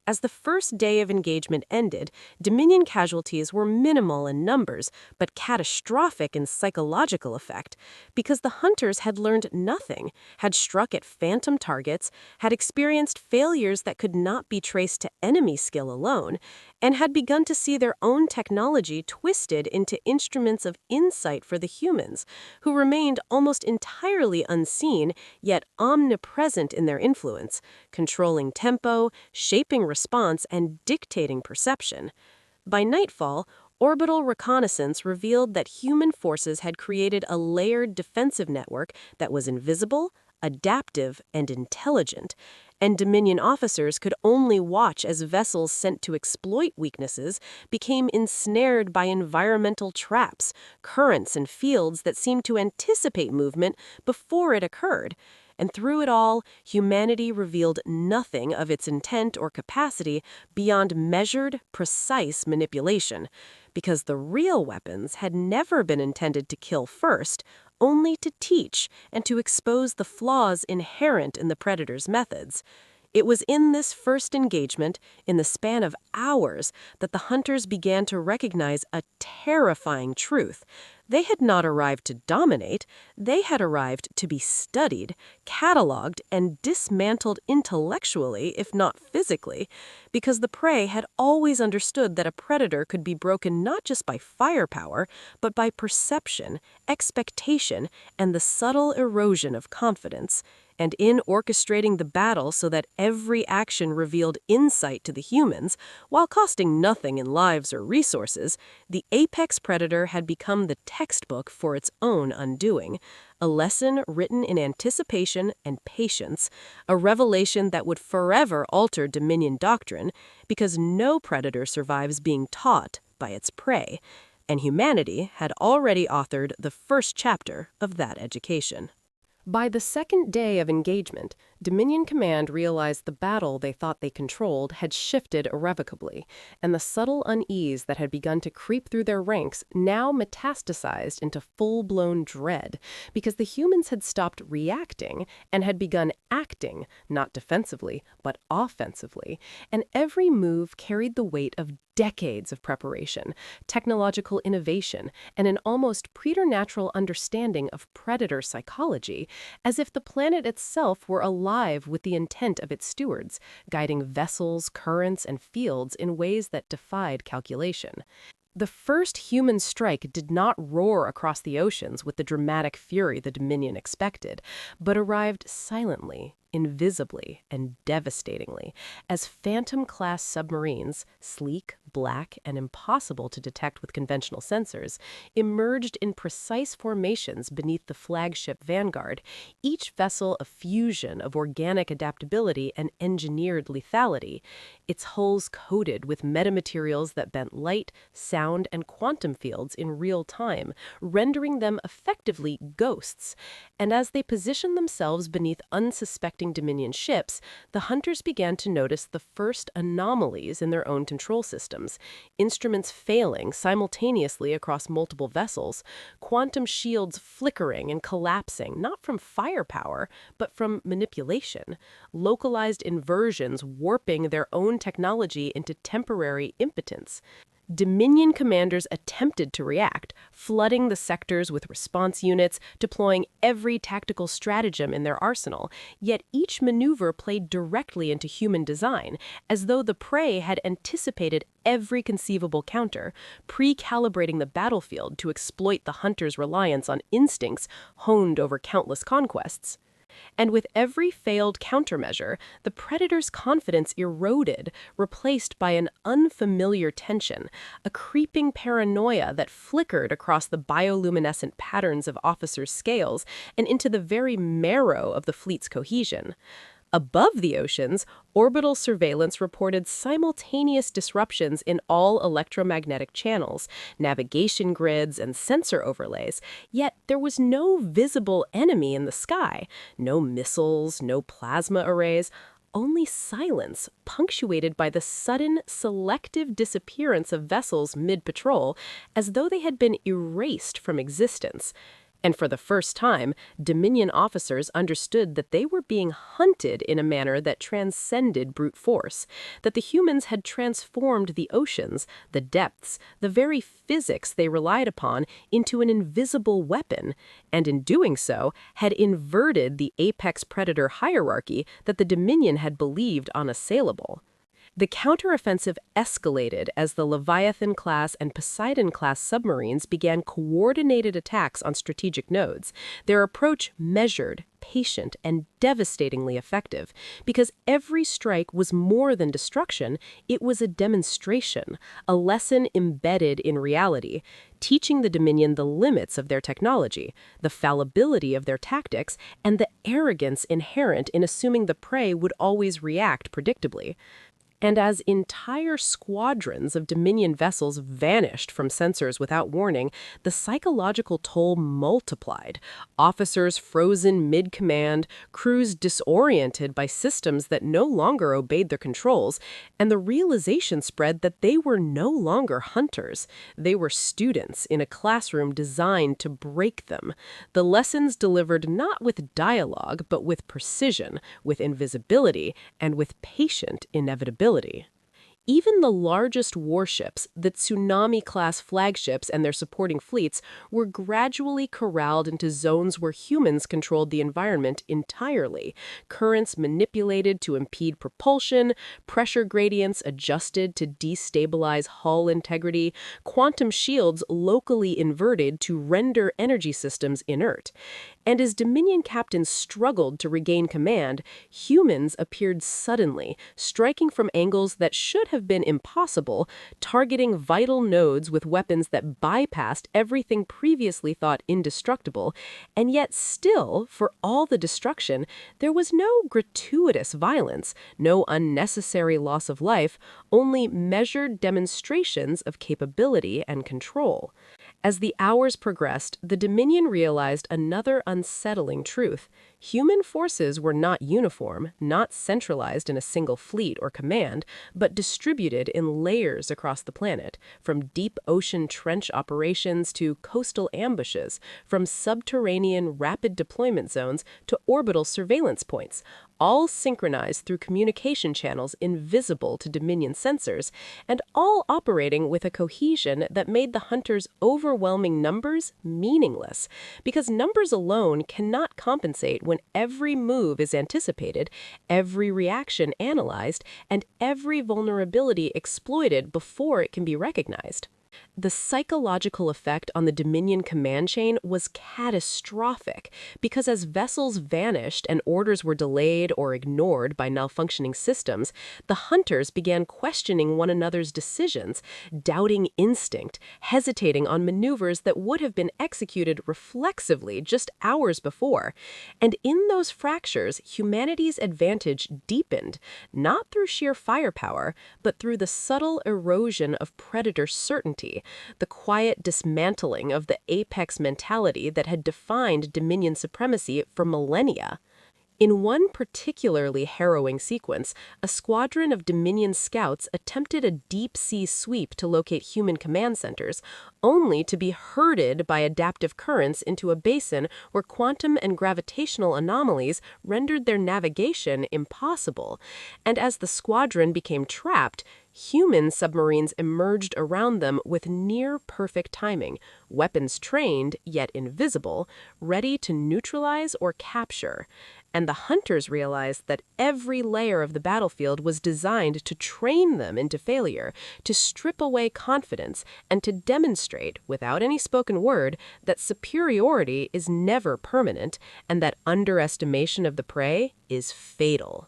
As the first day of engagement ended, Dominion casualties were minimal in numbers, but catastrophic in psychological effect, because the hunters had learned nothing, had struck at phantom targets, had experienced failures that could not be traced to enemy skill alone, and had begun to see their own technology twisted into instruments of insight for the humans, who remained almost entirely unseen, yet omnipresent in their influence, controlling tempo, shaping response, and dictating perception. By nightfall, orbital reconnaissance revealed that human forces had created a layered defensive network that was invisible, adaptive, and intelligent, and Dominion officers could only watch as vessels sent to exploit weaknesses became ensnared by environmental traps, currents, and fields that seemed to anticipate movement before it occurred. And through it all, humanity revealed nothing of its intent or capacity beyond measured, precise manipulation, because the real weapons had never been intended to kill first, only to teach and to expose the flaws inherent in the predator's methods. It was in this first engagement, in the span of hours, that the hunters began to recognize a terrifying truth. They had not arrived to dominate, they had arrived to be studied, cataloged, and dismantled intellectually, if not physically, because the prey had always understood that a predator could be broken not just by firepower, but by perception, expectation, and the subtle erosion of confidence. And in orchestrating the battle so that every action revealed insight to the humans, while costing nothing in lives or resources, the apex predator had become the textbook for its own undoing, a lesson written in anticipation and patience, a revelation that would forever alter Dominion doctrine, because no predator survives being taught by its prey, and humanity had already authored the first chapter of that education. By the second day of engagement, Dominion Command realized the battle they thought they controlled had shifted irrevocably, and the subtle unease that had begun to creep through their ranks now metastasized into full-blown dread, because the humans had stopped reacting and had begun acting, not defensively, but offensively, and every move carried the weight of decades of preparation, technological innovation, and an almost preternatural understanding of predator psychology, as if the planet itself were alive with the intent of its stewards, guiding vessels, currents, and fields in ways that defied calculation. The first human strike did not roar across the oceans with the dramatic fury the Dominion expected, but arrived silently, invisibly, and devastatingly, as Phantom-class submarines, sleek, black, and impossible to detect with conventional sensors, emerged in precise formations beneath the flagship Vanguard, each vessel a fusion of organic adaptability and engineered lethality, its hulls coated with metamaterials that bent light, sound, and quantum fields in real time, rendering them effectively ghosts. And as they positioned themselves beneath unsuspecting Dominion ships, the hunters began to notice the first anomalies in their own control systems, instruments failing simultaneously across multiple vessels, quantum shields flickering and collapsing not from firepower, but from manipulation, localized inversions warping their own technology into temporary impotence. Dominion commanders attempted to react, flooding the sectors with response units, deploying every tactical stratagem in their arsenal, yet each maneuver played directly into human design, as though the prey had anticipated every conceivable counter, pre-calibrating the battlefield to exploit the hunter's reliance on instincts honed over countless conquests. And with every failed countermeasure, the predator's confidence eroded, replaced by an unfamiliar tension, a creeping paranoia that flickered across the bioluminescent patterns of officers' scales and into the very marrow of the fleet's cohesion. Above the oceans, orbital surveillance reported simultaneous disruptions in all electromagnetic channels, navigation grids, and sensor overlays, yet there was no visible enemy in the sky, no missiles, no plasma arrays, only silence, punctuated by the sudden, selective disappearance of vessels mid-patrol, as though they had been erased from existence. And for the first time, Dominion officers understood that they were being hunted in a manner that transcended brute force, that the humans had transformed the oceans, the depths, the very physics they relied upon into an invisible weapon, and in doing so, had inverted the apex predator hierarchy that the Dominion had believed unassailable. The counteroffensive escalated as the Leviathan-class and Poseidon-class submarines began coordinated attacks on strategic nodes, their approach measured, patient, and devastatingly effective, because every strike was more than destruction, it was a demonstration, a lesson embedded in reality, teaching the Dominion the limits of their technology, the fallibility of their tactics, and the arrogance inherent in assuming the prey would always react predictably. And as entire squadrons of Dominion vessels vanished from sensors without warning, the psychological toll multiplied. Officers frozen mid-command, crews disoriented by systems that no longer obeyed their controls, and the realization spread that they were no longer hunters. They were students in a classroom designed to break them. The lessons delivered not with dialogue, but with precision, with invisibility, and with patient inevitability. Even the largest warships, the tsunami-class flagships and their supporting fleets, were gradually corralled into zones where humans controlled the environment entirely, currents manipulated to impede propulsion, pressure gradients adjusted to destabilize hull integrity, quantum shields locally inverted to render energy systems inert. And as Dominion captains struggled to regain command, humans appeared suddenly, striking from angles that should have been impossible, targeting vital nodes with weapons that bypassed everything previously thought indestructible, and yet still, for all the destruction, there was no gratuitous violence, no unnecessary loss of life, only measured demonstrations of capability and control. As the hours progressed, the Dominion realized another unsettling truth. Human forces were not uniform, not centralized in a single fleet or command, but distributed in layers across the planet, from deep ocean trench operations to coastal ambushes, from subterranean rapid deployment zones to orbital surveillance points, all synchronized through communication channels invisible to Dominion sensors, and all operating with a cohesion that made the hunters' overwhelming numbers meaningless, because numbers alone cannot compensate when every move is anticipated, every reaction analyzed, and every vulnerability exploited before it can be recognized. The psychological effect on the Dominion command chain was catastrophic because as vessels vanished and orders were delayed or ignored by malfunctioning systems, the hunters began questioning one another's decisions, doubting instinct, hesitating on maneuvers that would have been executed reflexively just hours before. And in those fractures, humanity's advantage deepened, not through sheer firepower, but through the subtle erosion of predator certainty, the quiet dismantling of the apex mentality that had defined Dominion supremacy for millennia. In one particularly harrowing sequence, a squadron of Dominion scouts attempted a deep-sea sweep to locate human command centers, only to be herded by adaptive currents into a basin where quantum and gravitational anomalies rendered their navigation impossible. And as the squadron became trapped, human submarines emerged around them with near-perfect timing, weapons trained, yet invisible, ready to neutralize or capture. And the hunters realized that every layer of the battlefield was designed to train them into failure, to strip away confidence, and to demonstrate, without any spoken word, that superiority is never permanent and that underestimation of the prey is fatal.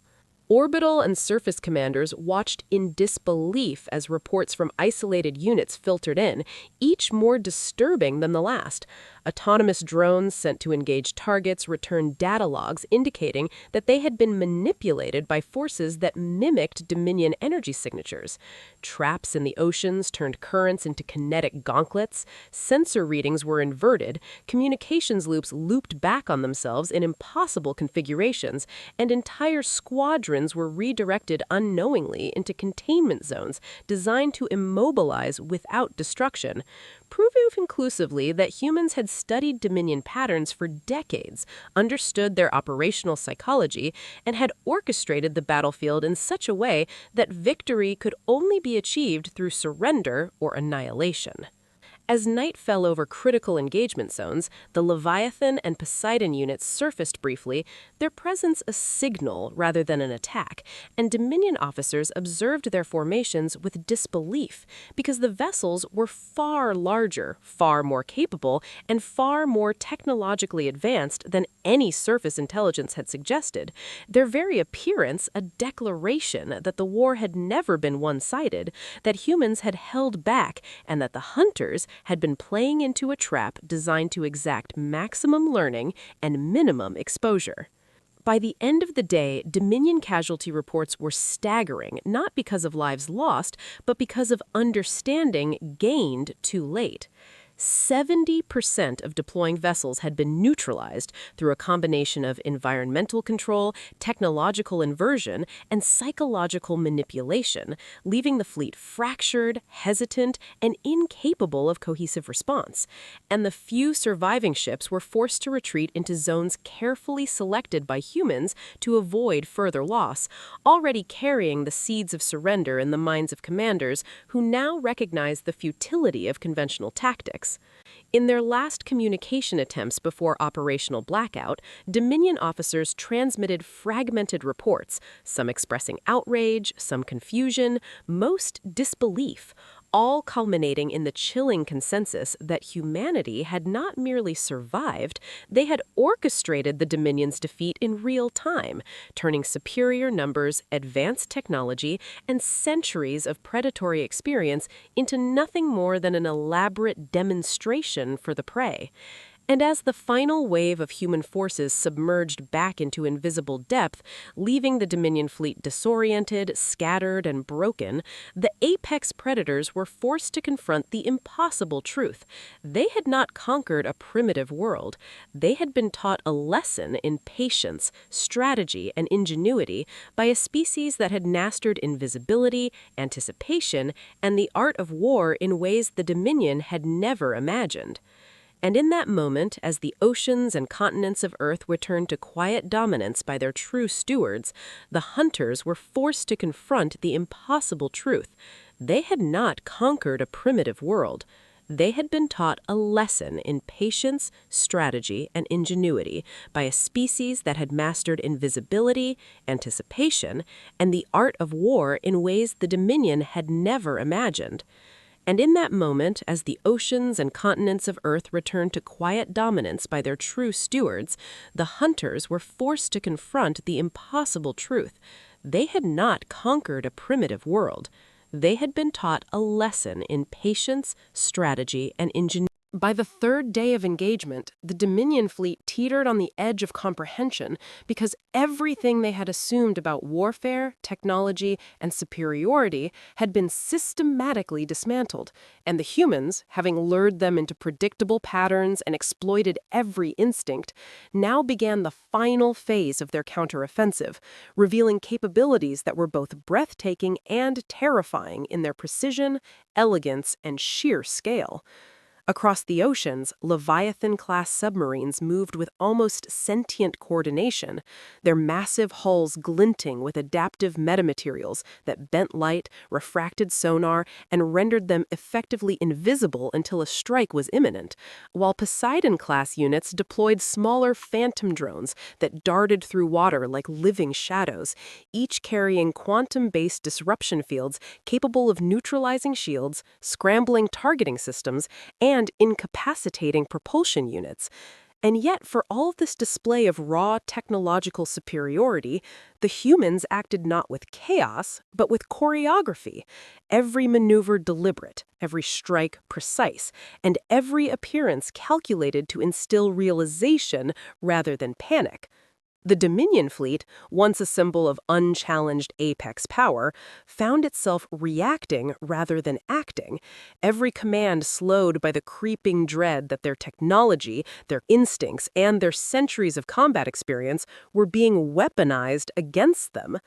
Orbital and surface commanders watched in disbelief as reports from isolated units filtered in, each more disturbing than the last. Autonomous drones sent to engage targets returned data logs indicating that they had been manipulated by forces that mimicked Dominion energy signatures. Traps in the oceans turned currents into kinetic gauntlets, sensor readings were inverted, communications loops looped back on themselves in impossible configurations, and entire squadrons were redirected unknowingly into containment zones designed to immobilize without destruction, proving conclusively that humans had studied Dominion patterns for decades, understood their operational psychology, and had orchestrated the battlefield in such a way that victory could only be achieved through surrender or annihilation. As night fell over critical engagement zones, the Leviathan and Poseidon units surfaced briefly, their presence a signal rather than an attack, and Dominion officers observed their formations with disbelief because the vessels were far larger, far more capable, and far more technologically advanced than any surface intelligence had suggested, their very appearance a declaration that the war had never been one-sided, that humans had held back, and that the hunters had been playing into a trap designed to exact maximum learning and minimum exposure. By the end of the day, Dominion casualty reports were staggering, not because of lives lost, but because of understanding gained too late. 70% of deploying vessels had been neutralized through a combination of environmental control, technological inversion, and psychological manipulation, leaving the fleet fractured, hesitant, and incapable of cohesive response. And the few surviving ships were forced to retreat into zones carefully selected by humans to avoid further loss, already carrying the seeds of surrender in the minds of commanders who now recognize the futility of conventional tactics. In their last communication attempts before operational blackout, Dominion officers transmitted fragmented reports, some expressing outrage, some confusion, most disbelief, all culminating in the chilling consensus that humanity had not merely survived, they had orchestrated the Dominion's defeat in real time, turning superior numbers, advanced technology, and centuries of predatory experience into nothing more than an elaborate demonstration for the prey. And as the final wave of human forces submerged back into invisible depth, leaving the Dominion fleet disoriented, scattered, and broken, the apex predators were forced to confront the impossible truth. They had not conquered a primitive world. They had been taught a lesson in patience, strategy, and ingenuity by a species that had mastered invisibility, anticipation, and the art of war in ways the Dominion had never imagined. And in that moment, as the oceans and continents of Earth returned to quiet dominance by their true stewards, the hunters were forced to confront the impossible truth. They had not conquered a primitive world. They had been taught a lesson in patience, strategy, and ingenuity by a species that had mastered invisibility, anticipation, and the art of war in ways the Dominion had never imagined. And in that moment, as the oceans and continents of Earth returned to quiet dominance by their true stewards, the hunters were forced to confront the impossible truth. They had not conquered a primitive world. They had been taught a lesson in patience, strategy, and ingenuity. By the third day of engagement, the Dominion fleet teetered on the edge of comprehension because everything they had assumed about warfare, technology, and superiority had been systematically dismantled, and the humans, having lured them into predictable patterns and exploited every instinct, now began the final phase of their counteroffensive, revealing capabilities that were both breathtaking and terrifying in their precision, elegance, and sheer scale. Across the oceans, Leviathan-class submarines moved with almost sentient coordination, their massive hulls glinting with adaptive metamaterials that bent light, refracted sonar, and rendered them effectively invisible until a strike was imminent, while Poseidon-class units deployed smaller phantom drones that darted through water like living shadows, each carrying quantum-based disruption fields capable of neutralizing shields, scrambling targeting systems, and incapacitating propulsion units. And yet, for all of this display of raw technological superiority, the humans acted not with chaos, but with choreography. Every maneuver deliberate, every strike precise, and every appearance calculated to instill realization rather than panic. The Dominion fleet, once a symbol of unchallenged apex power, found itself reacting rather than acting, every command slowed by the creeping dread that their technology, their instincts, and their centuries of combat experience were being weaponized against them.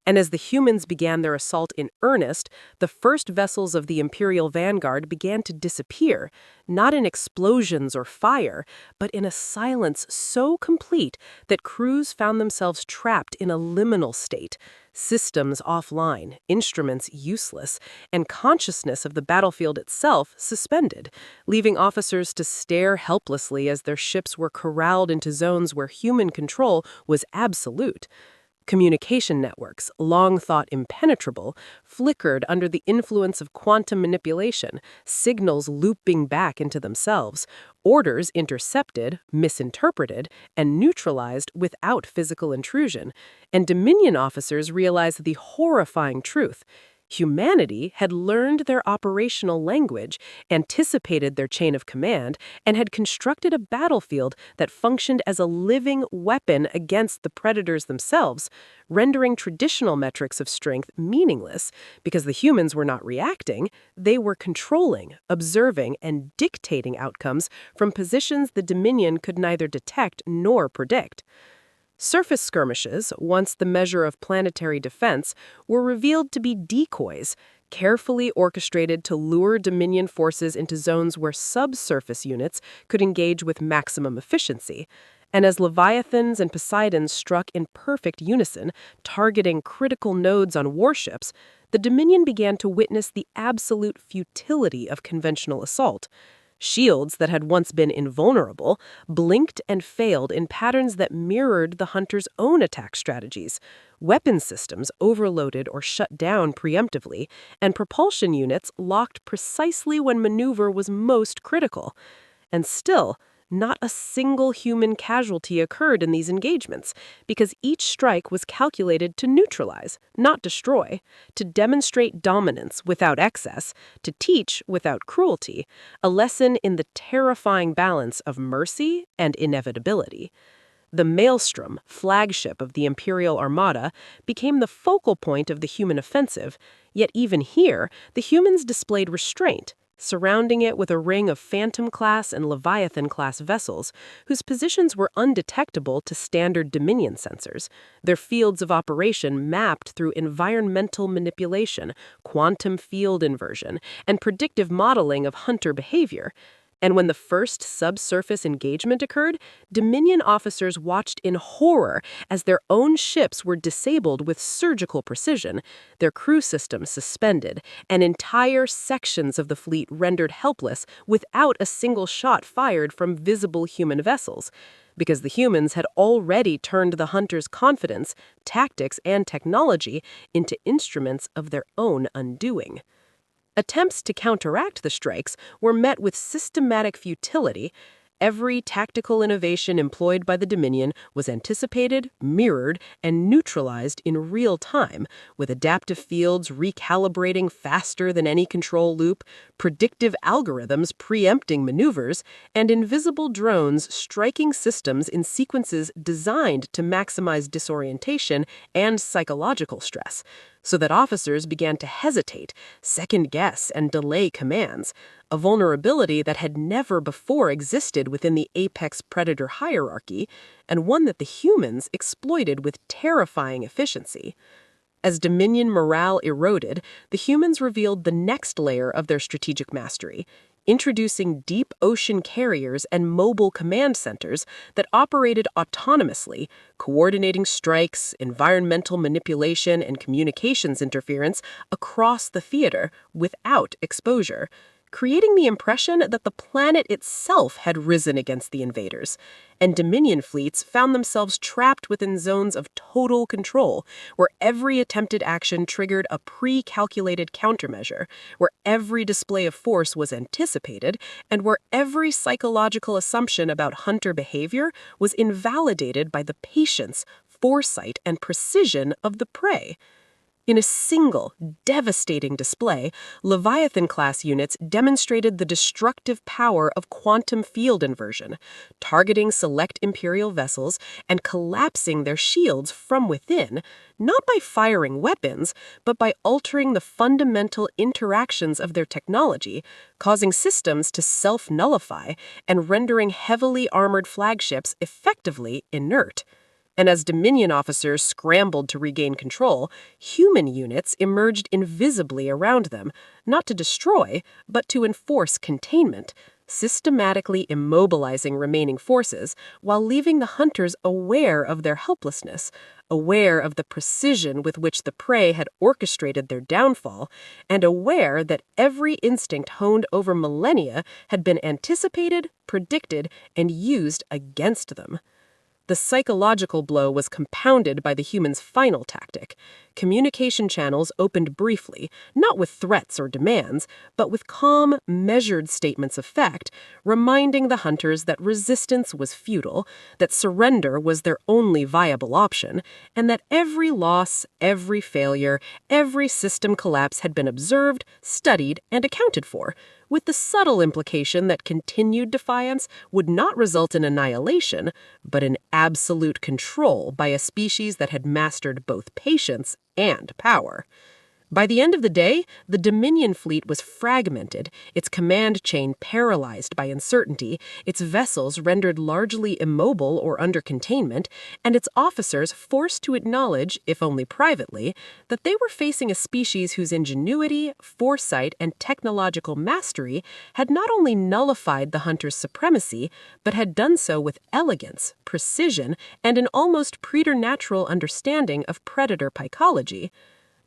And as the humans began their assault in earnest, the first vessels of the Imperial Vanguard began to disappear, not in explosions or fire, but in a silence so complete that crews found themselves trapped in a liminal state, systems offline, instruments useless, and consciousness of the battlefield itself suspended, leaving officers to stare helplessly as their ships were corralled into zones where human control was absolute. Communication networks, long thought impenetrable, flickered under the influence of quantum manipulation, signals looping back into themselves, orders intercepted, misinterpreted, and neutralized without physical intrusion, and Dominion officers realized the horrifying truth. Humanity had learned their operational language, anticipated their chain of command, and had constructed a battlefield that functioned as a living weapon against the predators themselves, rendering traditional metrics of strength meaningless because the humans were not reacting, they were controlling, observing, and dictating outcomes from positions the Dominion could neither detect nor predict. Surface skirmishes, once the measure of planetary defense, were revealed to be decoys, carefully orchestrated to lure Dominion forces into zones where subsurface units could engage with maximum efficiency. And as Leviathans and Poseidons struck in perfect unison, targeting critical nodes on warships, the Dominion began to witness the absolute futility of conventional assault. Shields that had once been invulnerable blinked and failed in patterns that mirrored the hunter's own attack strategies. Weapon systems overloaded or shut down preemptively, and propulsion units locked precisely when maneuver was most critical. And still, not a single human casualty occurred in these engagements, because each strike was calculated to neutralize, not destroy, to demonstrate dominance without excess, to teach without cruelty, a lesson in the terrifying balance of mercy and inevitability. The Maelstrom, flagship of the Imperial Armada, became the focal point of the human offensive, yet even here, the humans displayed restraint, surrounding it with a ring of Phantom-class and Leviathan-class vessels, whose positions were undetectable to standard Dominion sensors, their fields of operation mapped through environmental manipulation, quantum field inversion, and predictive modeling of hunter behavior. And when the first subsurface engagement occurred, Dominion officers watched in horror as their own ships were disabled with surgical precision, their crew systems suspended, and entire sections of the fleet rendered helpless without a single shot fired from visible human vessels. Because the humans had already turned the hunters' confidence, tactics, and technology into instruments of their own undoing. Attempts to counteract the strikes were met with systematic futility. Every tactical innovation employed by the Dominion was anticipated, mirrored, and neutralized in real time, with adaptive fields recalibrating faster than any control loop, predictive algorithms preempting maneuvers, and invisible drones striking systems in sequences designed to maximize disorientation and psychological stress, so that officers began to hesitate, second-guess, and delay commands, a vulnerability that had never before existed within the apex predator hierarchy, and one that the humans exploited with terrifying efficiency. As Dominion morale eroded, the humans revealed the next layer of their strategic mastery: introducing deep ocean carriers and mobile command centers that operated autonomously, coordinating strikes, environmental manipulation, and communications interference across the theater without exposure, creating the impression that the planet itself had risen against the invaders, and Dominion fleets found themselves trapped within zones of total control, where every attempted action triggered a pre-calculated countermeasure, where every display of force was anticipated, and where every psychological assumption about hunter behavior was invalidated by the patience, foresight, and precision of the prey. In a single, devastating display, Leviathan-class units demonstrated the destructive power of quantum field inversion, targeting select Imperial vessels and collapsing their shields from within, not by firing weapons, but by altering the fundamental interactions of their technology, causing systems to self-nullify and rendering heavily armored flagships effectively inert. And as Dominion officers scrambled to regain control, human units emerged invisibly around them, not to destroy, but to enforce containment, systematically immobilizing remaining forces while leaving the hunters aware of their helplessness, aware of the precision with which the prey had orchestrated their downfall, and aware that every instinct honed over millennia had been anticipated, predicted, and used against them. The psychological blow was compounded by the humans' final tactic. Communication channels opened briefly, not with threats or demands, but with calm, measured statements of fact, reminding the hunters that resistance was futile, that surrender was their only viable option, and that every loss, every failure, every system collapse had been observed, studied, and accounted for, with the subtle implication that continued defiance would not result in annihilation, but in absolute control by a species that had mastered both patience and power. By the end of the day, the Dominion fleet was fragmented, its command chain paralyzed by uncertainty, its vessels rendered largely immobile or under containment, and its officers forced to acknowledge, if only privately, that they were facing a species whose ingenuity, foresight, and technological mastery had not only nullified the hunter's supremacy, but had done so with elegance, precision, and an almost preternatural understanding of predator psychology.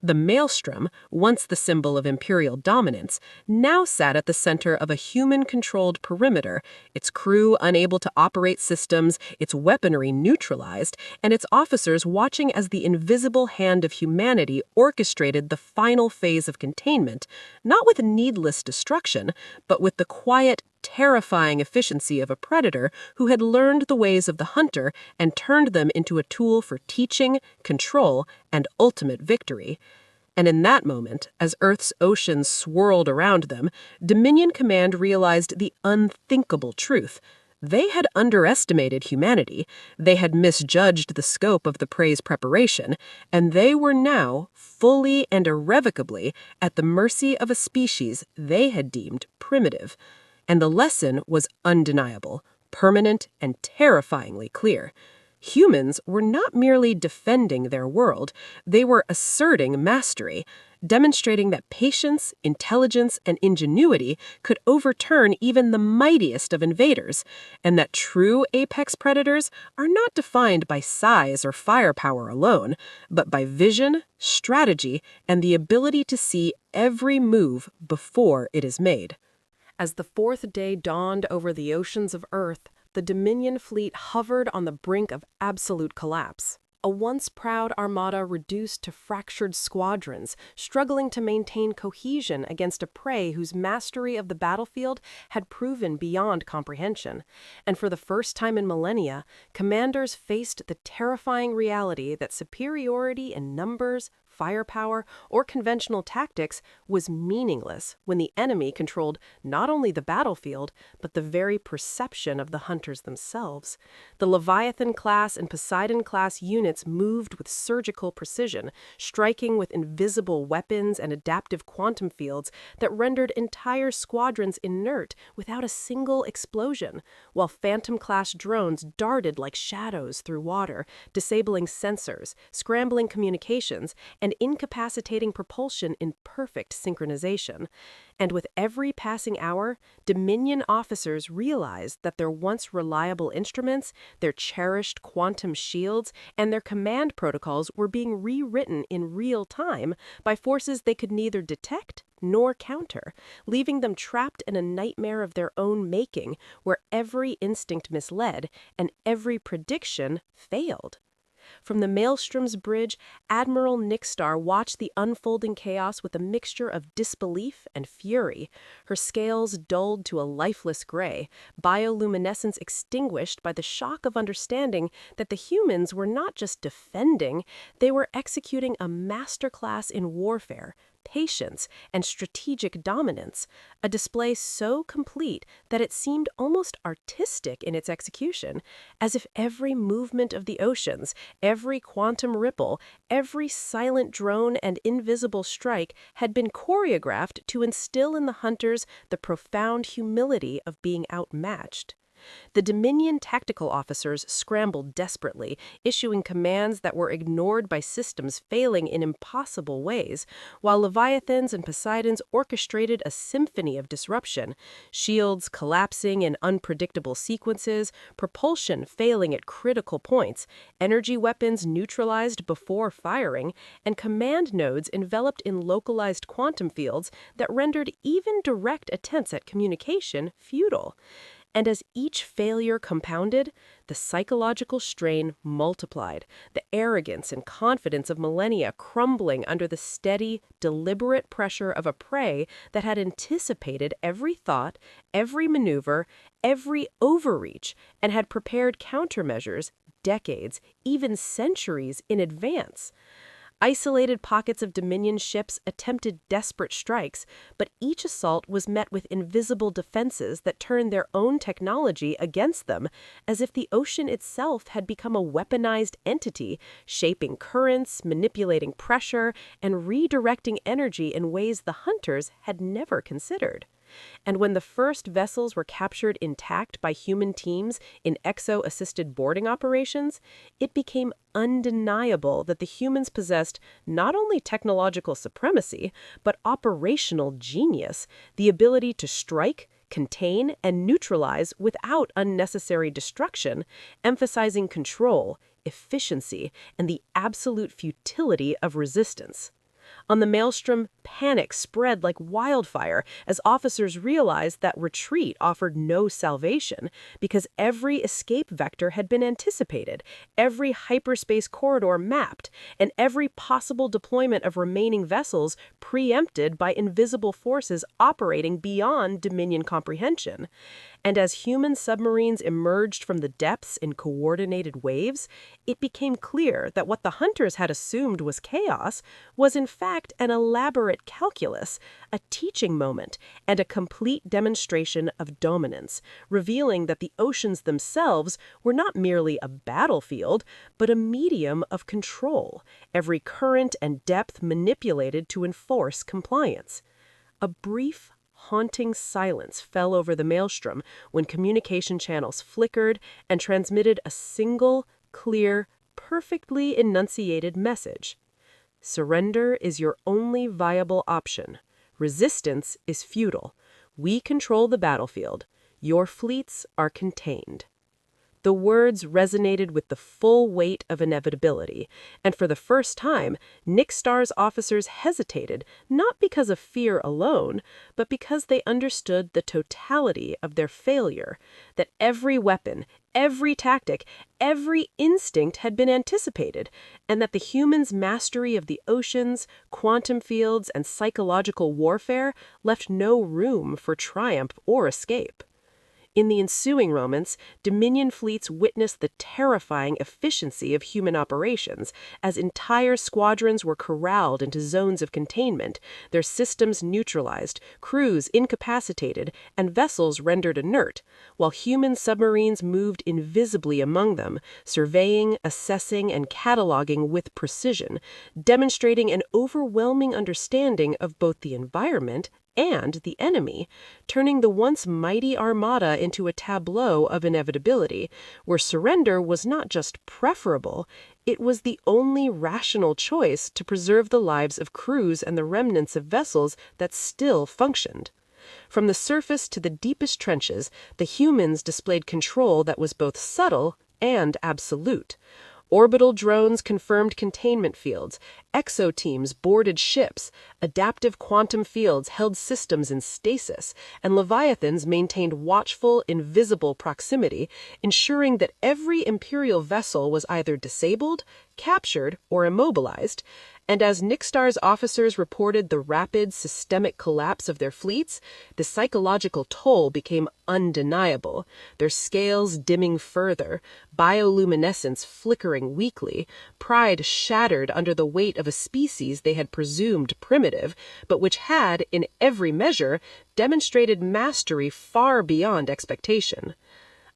The maelstrom, once the symbol of imperial dominance, now sat at the center of a human-controlled perimeter, its crew unable to operate systems, its weaponry neutralized, and its officers watching as the invisible hand of humanity orchestrated the final phase of containment, not with needless destruction, but with the quiet, terrifying efficiency of a predator who had learned the ways of the hunter and turned them into a tool for teaching, control, and ultimate victory. And in that moment, as Earth's oceans swirled around them, Dominion Command realized the unthinkable truth. They had underestimated humanity, they had misjudged the scope of the prey's preparation, and they were now, fully and irrevocably, at the mercy of a species they had deemed primitive. And the lesson was undeniable, permanent, and terrifyingly clear. Humans were not merely defending their world, they were asserting mastery, demonstrating that patience, intelligence, and ingenuity could overturn even the mightiest of invaders, and that true apex predators are not defined by size or firepower alone, but by vision, strategy, and the ability to see every move before it is made. As the fourth day dawned over the oceans of Earth, the Dominion fleet hovered on the brink of absolute collapse. A once proud armada reduced to fractured squadrons, struggling to maintain cohesion against a prey whose mastery of the battlefield had proven beyond comprehension. And for the first time in millennia, commanders faced the terrifying reality that superiority in numbers, firepower, or conventional tactics was meaningless when the enemy controlled not only the battlefield, but the very perception of the hunters themselves. The Leviathan-class and Poseidon-class units moved with surgical precision, striking with invisible weapons and adaptive quantum fields that rendered entire squadrons inert without a single explosion, while Phantom-class drones darted like shadows through water, disabling sensors, scrambling communications, and incapacitating propulsion in perfect synchronization. And with every passing hour, Dominion officers realized that their once reliable instruments, their cherished quantum shields, and their command protocols were being rewritten in real time by forces they could neither detect nor counter, leaving them trapped in a nightmare of their own making, where every instinct misled and every prediction failed. From the Maelstrom's bridge, Admiral Nixstar watched the unfolding chaos with a mixture of disbelief and fury, her scales dulled to a lifeless gray, bioluminescence extinguished by the shock of understanding that the humans were not just defending, they were executing a masterclass in warfare, patience, and strategic dominance, a display so complete that it seemed almost artistic in its execution, as if every movement of the oceans, every quantum ripple, every silent drone and invisible strike had been choreographed to instill in the hunters the profound humility of being outmatched. The Dominion tactical officers scrambled desperately, issuing commands that were ignored by systems failing in impossible ways, while Leviathans and Poseidons orchestrated a symphony of disruption, shields collapsing in unpredictable sequences, propulsion failing at critical points, energy weapons neutralized before firing, and command nodes enveloped in localized quantum fields that rendered even direct attempts at communication futile. And as each failure compounded, the psychological strain multiplied, the arrogance and confidence of millennia crumbling under the steady, deliberate pressure of a prey that had anticipated every thought, every maneuver, every overreach, and had prepared countermeasures decades, even centuries in advance. Isolated pockets of Dominion ships attempted desperate strikes, but each assault was met with invisible defenses that turned their own technology against them, as if the ocean itself had become a weaponized entity, shaping currents, manipulating pressure, and redirecting energy in ways the hunters had never considered. And when the first vessels were captured intact by human teams in exo-assisted boarding operations, it became undeniable that the humans possessed not only technological supremacy, but operational genius, the ability to strike, contain, and neutralize without unnecessary destruction, emphasizing control, efficiency, and the absolute futility of resistance. On the Maelstrom, panic spread like wildfire as officers realized that retreat offered no salvation because every escape vector had been anticipated, every hyperspace corridor mapped, and every possible deployment of remaining vessels preempted by invisible forces operating beyond Dominion comprehension. And as human submarines emerged from the depths in coordinated waves, it became clear that what the hunters had assumed was chaos was in fact an elaborate calculus, a teaching moment, and a complete demonstration of dominance, revealing that the oceans themselves were not merely a battlefield, but a medium of control, every current and depth manipulated to enforce compliance. A brief, haunting silence fell over the Maelstrom when communication channels flickered and transmitted a single, clear, perfectly enunciated message. Surrender is your only viable option. Resistance is futile. We control the battlefield. Your fleets are contained. The words resonated with the full weight of inevitability, and for the first time, Nixstar's officers hesitated, not because of fear alone, but because they understood the totality of their failure, that every weapon, every tactic, every instinct had been anticipated, and that the humans' mastery of the oceans, quantum fields, and psychological warfare left no room for triumph or escape. In the ensuing moments, Dominion fleets witnessed the terrifying efficiency of human operations as entire squadrons were corralled into zones of containment, their systems neutralized, crews incapacitated, and vessels rendered inert, while human submarines moved invisibly among them, surveying, assessing, and cataloging with precision, demonstrating an overwhelming understanding of both the environment and the enemy, turning the once mighty armada into a tableau of inevitability, where surrender was not just preferable, it was the only rational choice to preserve the lives of crews and the remnants of vessels that still functioned. From the surface to the deepest trenches, the humans displayed control that was both subtle and absolute. Orbital drones confirmed containment fields, exo-teams boarded ships, adaptive quantum fields held systems in stasis, and Leviathans maintained watchful, invisible proximity, ensuring that every Imperial vessel was either disabled, captured, or immobilized. And as Nixtar's officers reported the rapid, systemic collapse of their fleets, the psychological toll became undeniable, their scales dimming further, bioluminescence flickering weakly, pride shattered under the weight of a species they had presumed primitive, but which had, in every measure, demonstrated mastery far beyond expectation.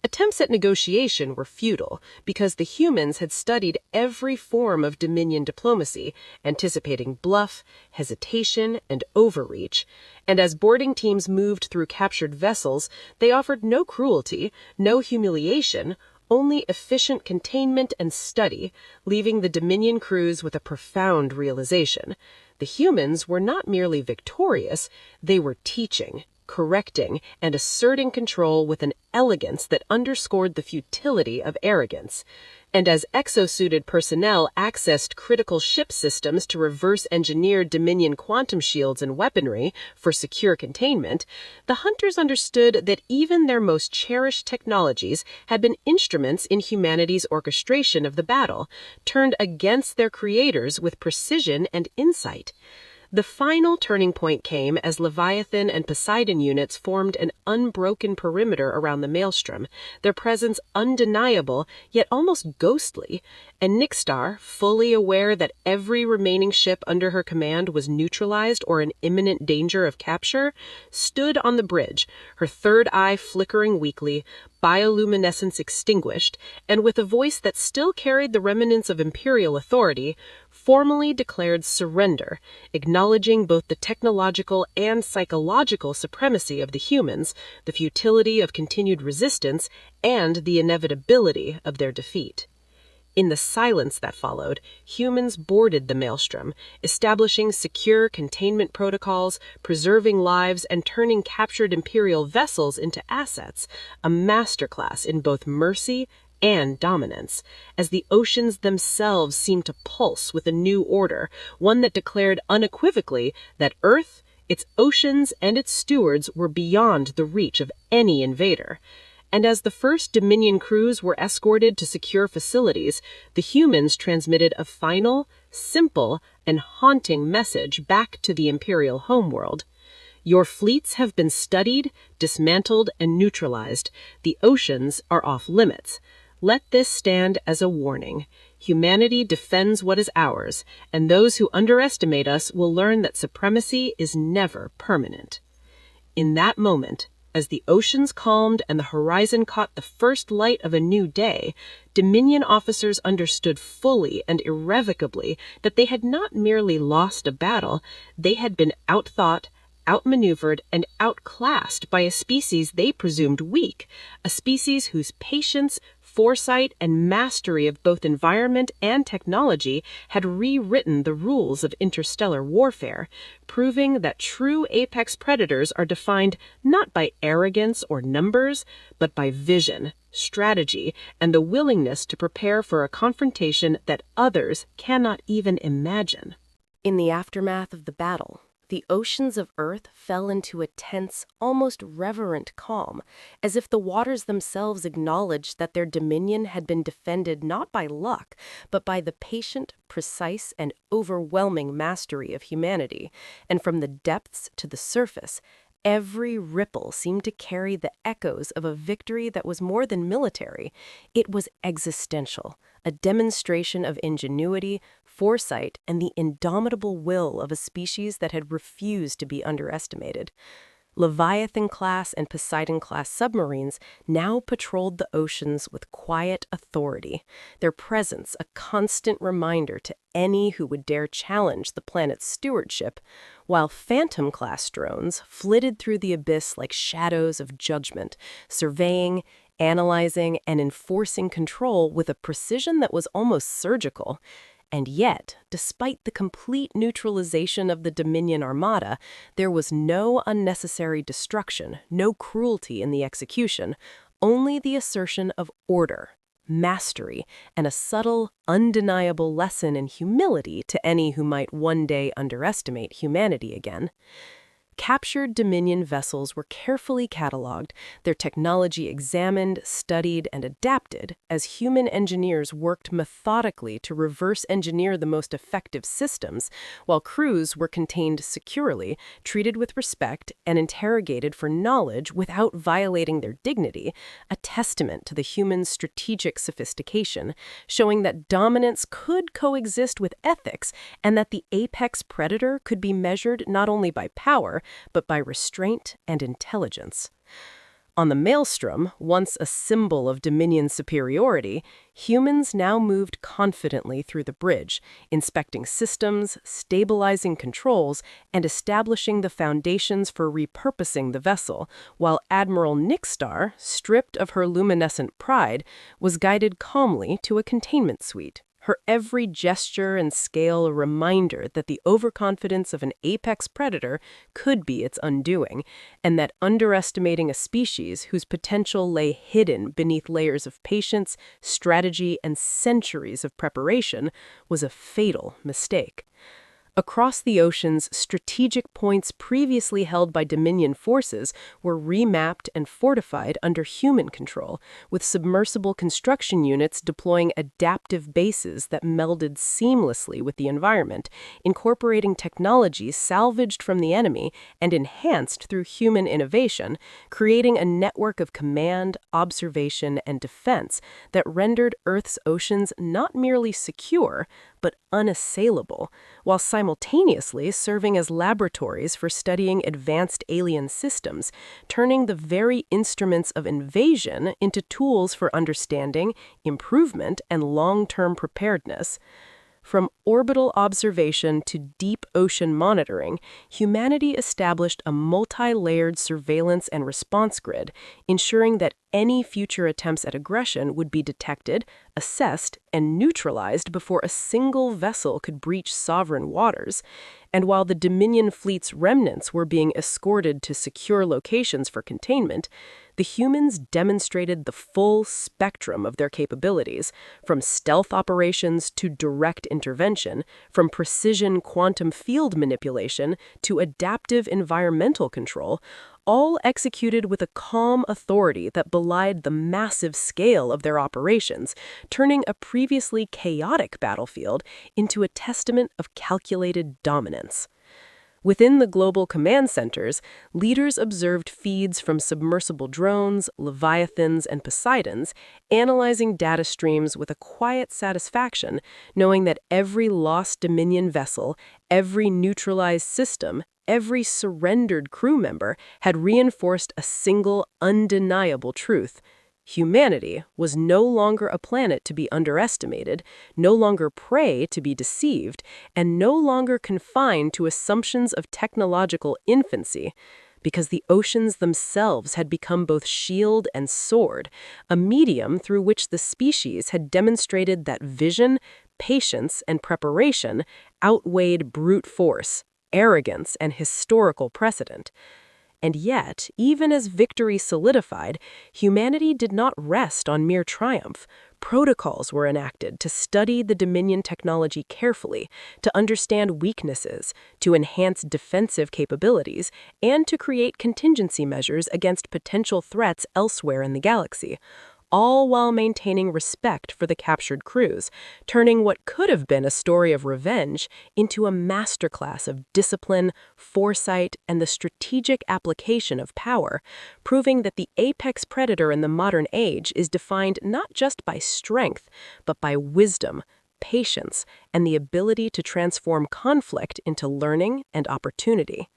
Attempts at negotiation were futile because the humans had studied every form of Dominion diplomacy, anticipating bluff, hesitation, and overreach. And as boarding teams moved through captured vessels, they offered no cruelty, no humiliation, only efficient containment and study, leaving the Dominion crews with a profound realization. The humans were not merely victorious, they were teaching, correcting, and asserting control with an elegance that underscored the futility of arrogance. And as exosuited personnel accessed critical ship systems to reverse engineer Dominion quantum shields and weaponry for secure containment, the hunters understood that even their most cherished technologies had been instruments in humanity's orchestration of the battle, turned against their creators with precision and insight. The final turning point came as Leviathan and Poseidon units formed an unbroken perimeter around the Maelstrom, their presence undeniable yet almost ghostly, and Nixtar, fully aware that every remaining ship under her command was neutralized or in imminent danger of capture, stood on the bridge, her third eye flickering weakly, bioluminescence extinguished, and with a voice that still carried the remnants of imperial authority, formally declared surrender, acknowledging both the technological and psychological supremacy of the humans, the futility of continued resistance, and the inevitability of their defeat. In the silence that followed, humans boarded the Maelstrom, establishing secure containment protocols, preserving lives, and turning captured Imperial vessels into assets, a masterclass in both mercy and dominance, as the oceans themselves seemed to pulse with a new order, one that declared unequivocally that Earth, its oceans, and its stewards were beyond the reach of any invader. And as the first Dominion crews were escorted to secure facilities, the humans transmitted a final, simple, and haunting message back to the Imperial homeworld. Your fleets have been studied, dismantled, and neutralized. The oceans are off limits. Let this stand as a warning. Humanity defends what is ours, and those who underestimate us will learn that supremacy is never permanent. In that moment, as the oceans calmed and the horizon caught the first light of a new day, Dominion officers understood fully and irrevocably that they had not merely lost a battle, they had been outthought, outmaneuvered, and outclassed by a species they presumed weak, a species whose patience, foresight, and mastery of both environment and technology had rewritten the rules of interstellar warfare, proving that true apex predators are defined not by arrogance or numbers, but by vision, strategy, and the willingness to prepare for a confrontation that others cannot even imagine. In the aftermath of the battle, the oceans of Earth fell into a tense, almost reverent calm, as if the waters themselves acknowledged that their dominion had been defended not by luck, but by the patient, precise, and overwhelming mastery of humanity. And from the depths to the surface, every ripple seemed to carry the echoes of a victory that was more than military. It was existential, a demonstration of ingenuity, foresight, and the indomitable will of a species that had refused to be underestimated. Leviathan-class and Poseidon-class submarines now patrolled the oceans with quiet authority, their presence a constant reminder to any who would dare challenge the planet's stewardship, while Phantom-class drones flitted through the abyss like shadows of judgment, surveying, analyzing, and enforcing control with a precision that was almost surgical. And yet, despite the complete neutralization of the Dominion Armada, there was no unnecessary destruction, no cruelty in the execution, only the assertion of order, mastery, and a subtle, undeniable lesson in humility to any who might one day underestimate humanity again. Captured Dominion vessels were carefully cataloged, their technology examined, studied, and adapted as human engineers worked methodically to reverse engineer the most effective systems, while crews were contained securely, treated with respect, and interrogated for knowledge without violating their dignity, a testament to the human strategic sophistication, showing that dominance could coexist with ethics and that the apex predator could be measured not only by power, but by restraint and intelligence. On the Maelstrom, once a symbol of Dominion superiority, humans now moved confidently through the bridge, inspecting systems, stabilizing controls, and establishing the foundations for repurposing the vessel, while Admiral Nixstar, stripped of her luminescent pride, was guided calmly to a containment suite. Her every gesture and scale a reminder that the overconfidence of an apex predator could be its undoing, and that underestimating a species whose potential lay hidden beneath layers of patience, strategy, and centuries of preparation was a fatal mistake. Across the oceans, strategic points previously held by Dominion forces were remapped and fortified under human control, with submersible construction units deploying adaptive bases that melded seamlessly with the environment, incorporating technologies salvaged from the enemy and enhanced through human innovation, creating a network of command, observation, and defense that rendered Earth's oceans not merely secure, but unassailable, while simultaneously serving as laboratories for studying advanced alien systems, turning the very instruments of invasion into tools for understanding, improvement, and long-term preparedness. From orbital observation to deep ocean monitoring, humanity established a multi-layered surveillance and response grid, ensuring that any future attempts at aggression would be detected, assessed, and neutralized before a single vessel could breach sovereign waters. And while the Dominion fleet's remnants were being escorted to secure locations for containment, the humans demonstrated the full spectrum of their capabilities, from stealth operations to direct intervention, from precision quantum field manipulation to adaptive environmental control, all executed with a calm authority that belied the massive scale of their operations, turning a previously chaotic battlefield into a testament of calculated dominance. Within the global command centers, leaders observed feeds from submersible drones, Leviathans, and Poseidons, analyzing data streams with a quiet satisfaction, knowing that every lost Dominion vessel, every neutralized system, every surrendered crew member had reinforced a single, undeniable truth. Humanity was no longer a planet to be underestimated, no longer prey to be deceived, and no longer confined to assumptions of technological infancy, because the oceans themselves had become both shield and sword, a medium through which the species had demonstrated that vision, patience, and preparation outweighed brute force, arrogance, and historical precedent. And yet, even as victory solidified, humanity did not rest on mere triumph. Protocols were enacted to study the Dominion technology carefully, to understand weaknesses, to enhance defensive capabilities, and to create contingency measures against potential threats elsewhere in the galaxy, all while maintaining respect for the captured crews, turning what could have been a story of revenge into a masterclass of discipline, foresight, and the strategic application of power, proving that the apex predator in the modern age is defined not just by strength, but by wisdom, patience, and the ability to transform conflict into learning and opportunity.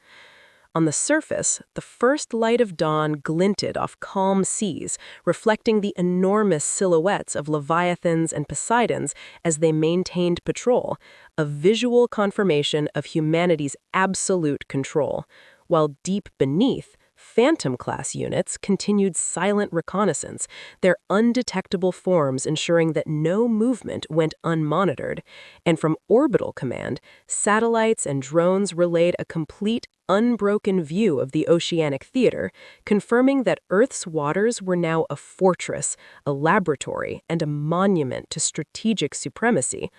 On the surface, the first light of dawn glinted off calm seas, reflecting the enormous silhouettes of Leviathans and Poseidons as they maintained patrol, a visual confirmation of humanity's absolute control. While deep beneath, Phantom-class units continued silent reconnaissance, their undetectable forms ensuring that no movement went unmonitored. And from orbital command, satellites and drones relayed a complete, unbroken view of the oceanic theater, confirming that Earth's waters were now a fortress, a laboratory, and a monument to strategic supremacy,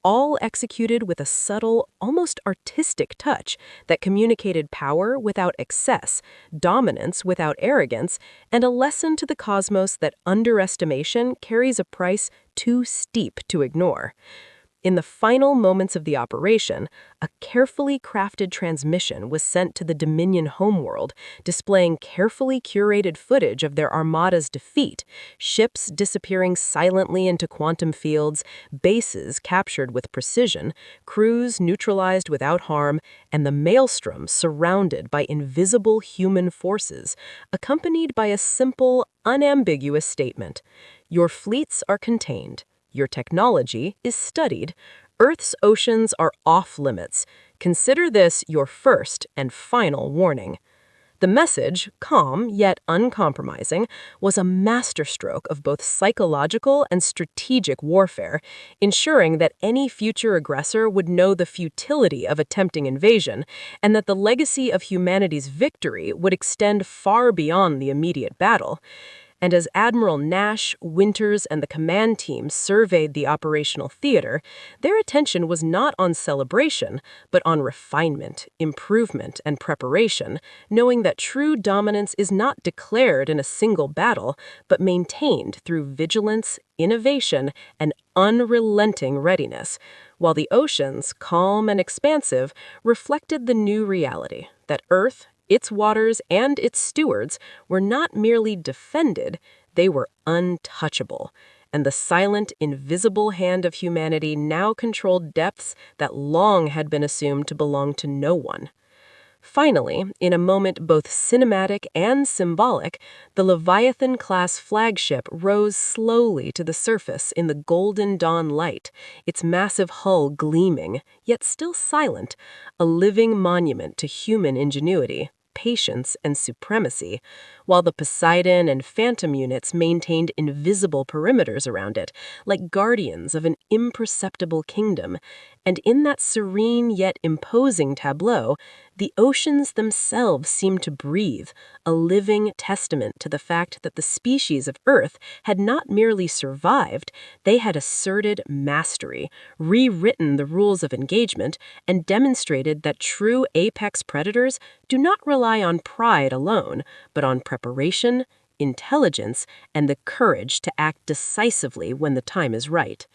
all executed with a subtle, almost artistic touch that communicated power without excess, dominance without arrogance, and a lesson to the cosmos that underestimation carries a price too steep to ignore. In the final moments of the operation, a carefully crafted transmission was sent to the Dominion homeworld, displaying carefully curated footage of their armada's defeat, ships disappearing silently into quantum fields, bases captured with precision, crews neutralized without harm, and the maelstrom surrounded by invisible human forces, accompanied by a simple, unambiguous statement: "Your fleets are contained. Your technology is studied. Earth's oceans are off-limits. Consider this your first and final warning." The message, calm yet uncompromising, was a masterstroke of both psychological and strategic warfare, ensuring that any future aggressor would know the futility of attempting invasion, and that the legacy of humanity's victory would extend far beyond the immediate battle. And as Admiral Nash, Winters, and the command team surveyed the operational theater, their attention was not on celebration, but on refinement, improvement, and preparation, knowing that true dominance is not declared in a single battle, but maintained through vigilance, innovation, and unrelenting readiness, while the oceans, calm and expansive, reflected the new reality that Earth, its waters, and its stewards were not merely defended, they were untouchable, and the silent, invisible hand of humanity now controlled depths that long had been assumed to belong to no one. Finally, in a moment both cinematic and symbolic, the Leviathan-class flagship rose slowly to the surface in the golden dawn light, its massive hull gleaming, yet still silent, a living monument to human ingenuity, patience, and supremacy, while the Poseidon and Phantom units maintained invisible perimeters around it, like guardians of an imperceptible kingdom. And in that serene yet imposing tableau, the oceans themselves seemed to breathe, a living testament to the fact that the species of Earth had not merely survived, they had asserted mastery, rewritten the rules of engagement, and demonstrated that true apex predators do not rely on pride alone, but on preparation, intelligence, and the courage to act decisively when the time is right.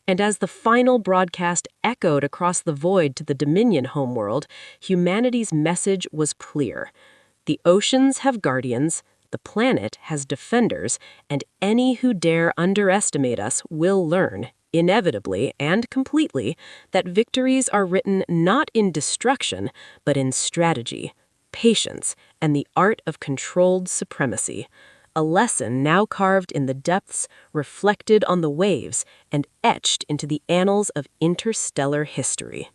And as the final broadcast echoed across the void to the Dominion homeworld, humanity's message was clear. The oceans have guardians, the planet has defenders, and any who dare underestimate us will learn, inevitably and completely, that victories are written not in destruction, but in strategy, patience, and the art of controlled supremacy. A lesson now carved in the depths, reflected on the waves, and etched into the annals of interstellar history.